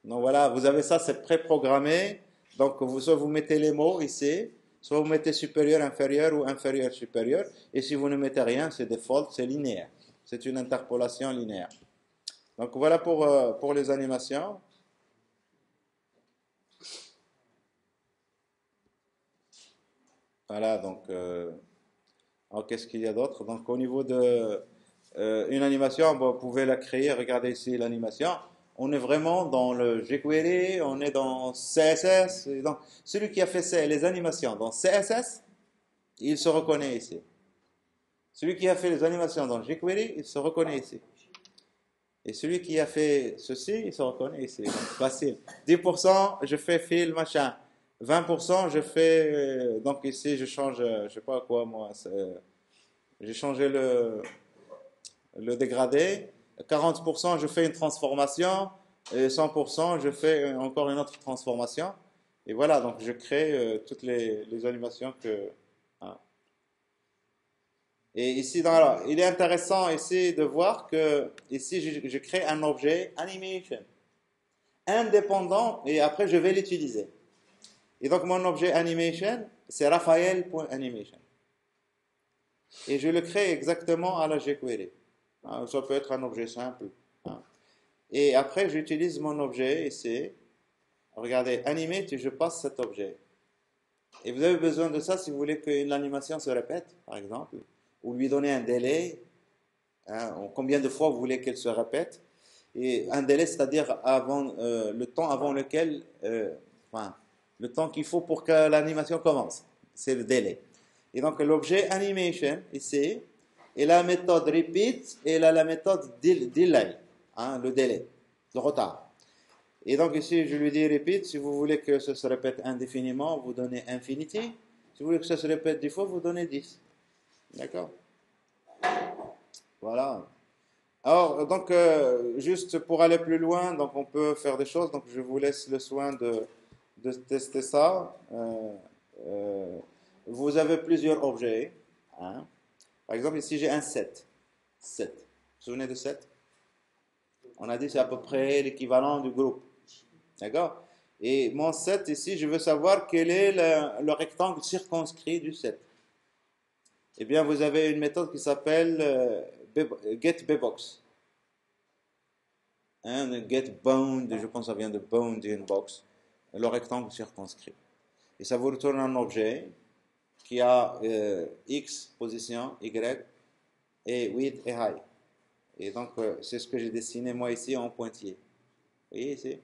Donc voilà, vous avez ça, c'est préprogrammé. Donc soit vous mettez les mots ici, soit vous mettez supérieur, inférieur ou inférieur, supérieur. Et si vous ne mettez rien, c'est default, c'est linéaire. C'est une interpolation linéaire. Donc voilà pour les animations. Voilà, donc, alors qu'est-ce qu'il y a d'autre? Donc, au niveau de une animation, bon, vous pouvez la créer. Regardez ici l'animation. On est vraiment dans le jQuery, on est dans CSS. Donc, celui qui a fait les animations dans CSS, il se reconnaît ici. Celui qui a fait les animations dans jQuery, il se reconnaît ici. Et celui qui a fait ceci, il se reconnaît ici. Donc, facile. 10%, je fais fil, machin. 20%, je fais... donc ici, je change, je sais pas quoi, moi. J'ai changé le dégradé. 40%, je fais une transformation. Et 100%, je fais encore une autre transformation. Et voilà, donc je crée toutes les animations que... hein. Et ici, il est intéressant ici de voir que ici, je crée un objet animation indépendant et après, je vais l'utiliser. Et donc, mon objet animation, c'est Raphaël.animation. Et je le crée exactement à la jQuery. Hein, ça peut être un objet simple. Hein. Et après, j'utilise mon objet ici. Regardez, animate, je passe cet objet. Et vous avez besoin de ça si vous voulez que l'animation se répète, par exemple, ou lui donner un délai. Hein, combien de fois vous voulez qu'elle se répète. Et un délai, c'est-à-dire le temps avant lequel... enfin, le temps qu'il faut pour que l'animation commence. C'est le délai. Et donc, l'objet animation, ici, et la méthode repeat, et là, la méthode delay, hein, le délai, le retard. Et donc, ici, je lui dis repeat. Si vous voulez que ça se répète indéfiniment, vous donnez infinity. Si vous voulez que ça se répète 10 fois, vous donnez 10. D'accord? Voilà. Alors, donc, juste pour aller plus loin, donc on peut faire des choses. Donc, je vous laisse le soin de tester ça. Vous avez plusieurs objets. Hein. Par exemple, ici, j'ai un set. Set. Vous vous souvenez de set? On a dit que c'est à peu près l'équivalent du groupe. D'accord? Et mon set ici, je veux savoir quel est le rectangle circonscrit du set. Eh bien, vous avez une méthode qui s'appelle getBbox. Hein, getBound, je pense que ça vient de bound in box. Le rectangle circonscrit. Et ça vous retourne un objet qui a X position, Y, et width et height. Et donc, c'est ce que j'ai dessiné moi ici en pointillé. Vous voyez ici?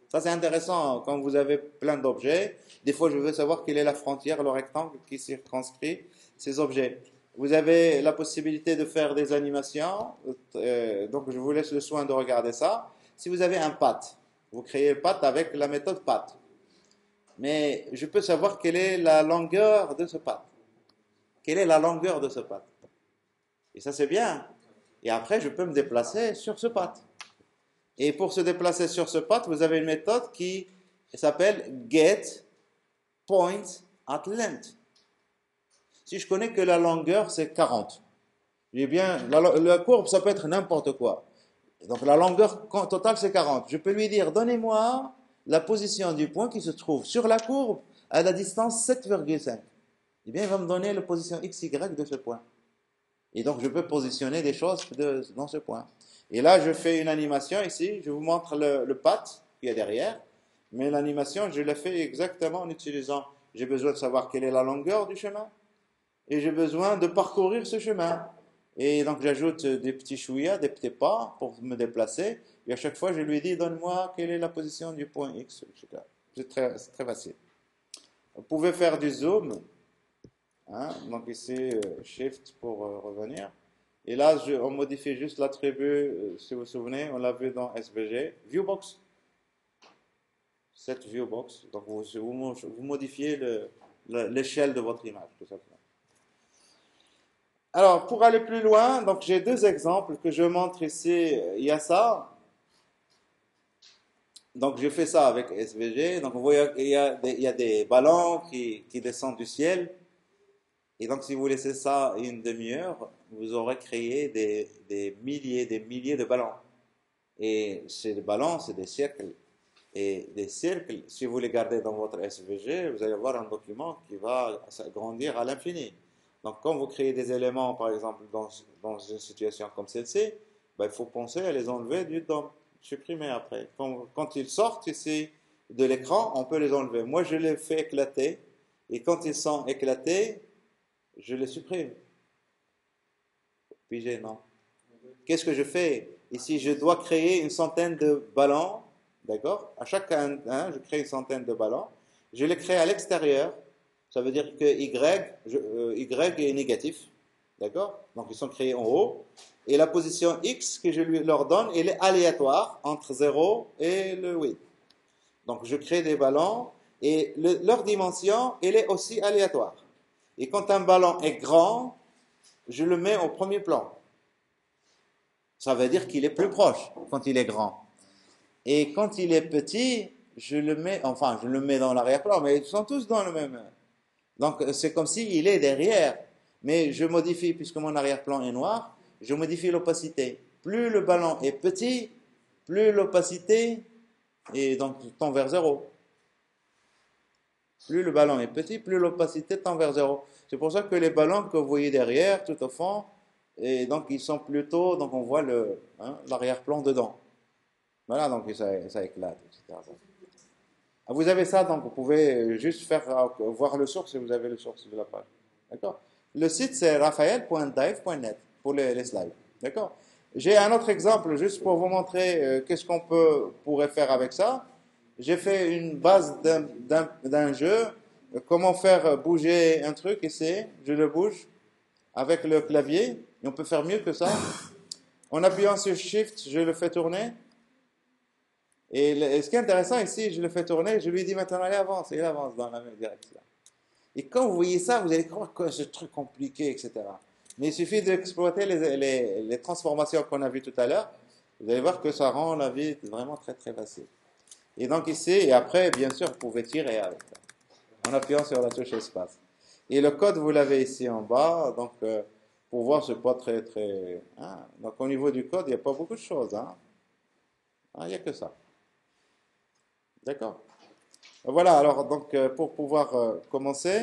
Ça, c'est intéressant quand vous avez plein d'objets. Des fois, je veux savoir quelle est la frontière, le rectangle qui circonscrit ces objets. Vous avez la possibilité de faire des animations. Donc, je vous laisse le soin de regarder ça. Si vous avez un path, Vous créez path avec la méthode path. Mais je peux savoir quelle est la longueur de ce path. Quelle est la longueur de ce path. Et ça, c'est bien. Et après, je peux me déplacer sur ce path. Et pour se déplacer sur ce path, vous avez une méthode qui s'appelle getPointAtLength. Si je connais que la longueur, c'est 40. Eh bien, la courbe, ça peut être n'importe quoi. Donc la longueur totale, c'est 40. Je peux lui dire, donnez-moi la position du point qui se trouve sur la courbe à la distance 7,5. Eh bien, il va me donner la position XY de ce point. Et donc, je peux positionner des choses dans ce point. Et là, je fais une animation ici. Je vous montre le path qui est derrière. Mais l'animation, je la fais exactement en utilisant. J'ai besoin de savoir quelle est la longueur du chemin. Et j'ai besoin de parcourir ce chemin. Et donc, j'ajoute des petits chouïas, des petits pas pour me déplacer. Et à chaque fois, je lui dis, donne-moi quelle est la position du point X, etc. C'est très facile. Vous pouvez faire du zoom. Hein? Donc ici, Shift pour revenir. Et là, on modifie juste l'attribut, si vous vous souvenez, on l'a vu dans SVG. Viewbox. Cette viewbox. Donc vous modifiez l'échelle de votre image, tout simplement. Alors, pour aller plus loin, donc j'ai deux exemples que je montre ici. Il y a ça. Donc, je fais ça avec SVG. Donc, vous voyez, il y a des ballons qui descendent du ciel. Et donc, si vous laissez ça une demi-heure, vous aurez créé des milliers de ballons. Et ces ballons, c'est des cercles. Et des cercles, si vous les gardez dans votre SVG, vous allez avoir un document qui va grandir à l'infini. Donc, quand vous créez des éléments, par exemple, dans une situation comme celle-ci, ben, il faut penser à les enlever du DOM, supprimer après. Quand ils sortent ici de l'écran, on peut les enlever. Moi, je les fais éclater. Et quand ils sont éclatés, je les supprime. Pigé, non. Qu'est-ce que je fais? Ici, je dois créer une centaine de ballons. D'accord? À chaque je crée une centaine de ballons. Je les crée à l'extérieur. Ça veut dire que Y est négatif. D'accord? Donc, ils sont créés en haut. Et la position X que je leur donne, elle est aléatoire entre 0 et le 8. Donc, je crée des ballons et leur dimension, elle est aussi aléatoire. Et quand un ballon est grand, je le mets au premier plan. Ça veut dire qu'il est plus proche quand il est grand. Et quand il est petit, je le mets dans l'arrière-plan, mais ils sont tous dans le même. Donc c'est comme s'il est derrière. Mais je modifie, puisque mon arrière-plan est noir, je modifie l'opacité. Plus le ballon est petit, plus l'opacité tend vers 0. Plus le ballon est petit, plus l'opacité tend vers 0. C'est pour ça que les ballons que vous voyez derrière, tout au fond, et donc ils sont plutôt, donc on voit l'arrière-plan dedans. Voilà, donc ça éclate, etc. Vous avez ça, donc vous pouvez juste voir le source si vous avez le source de la page. D'accord? Le site c'est raphaël.dive.net pour les slides. D'accord? J'ai un autre exemple juste pour vous montrer qu'est-ce qu'on pourrait faire avec ça. J'ai fait une base d'un jeu. Comment faire bouger un truc ici. Je le bouge avec le clavier. Et on peut faire mieux que ça. En appuyant sur Shift, je le fais tourner. Et ce qui est intéressant ici, je le fais tourner. Je lui dis maintenant, allez, avance. Et il avance dans la même direction. Et quand vous voyez ça, vous allez croire que c'est très compliqué, etc. Mais il suffit d'exploiter les transformations qu'on a vues tout à l'heure. Vous allez voir que ça rend la vie vraiment très très facile. Et donc ici, et après, bien sûr, vous pouvez tirer avec ça, en appuyant sur la touche espace. Et le code, vous l'avez ici en bas. Donc, pour voir, c'est pas très très. Hein. Donc au niveau du code, il n'y a pas beaucoup de choses. Hein. Il n'y a que ça. D'accord? Voilà, alors donc pour pouvoir commencer.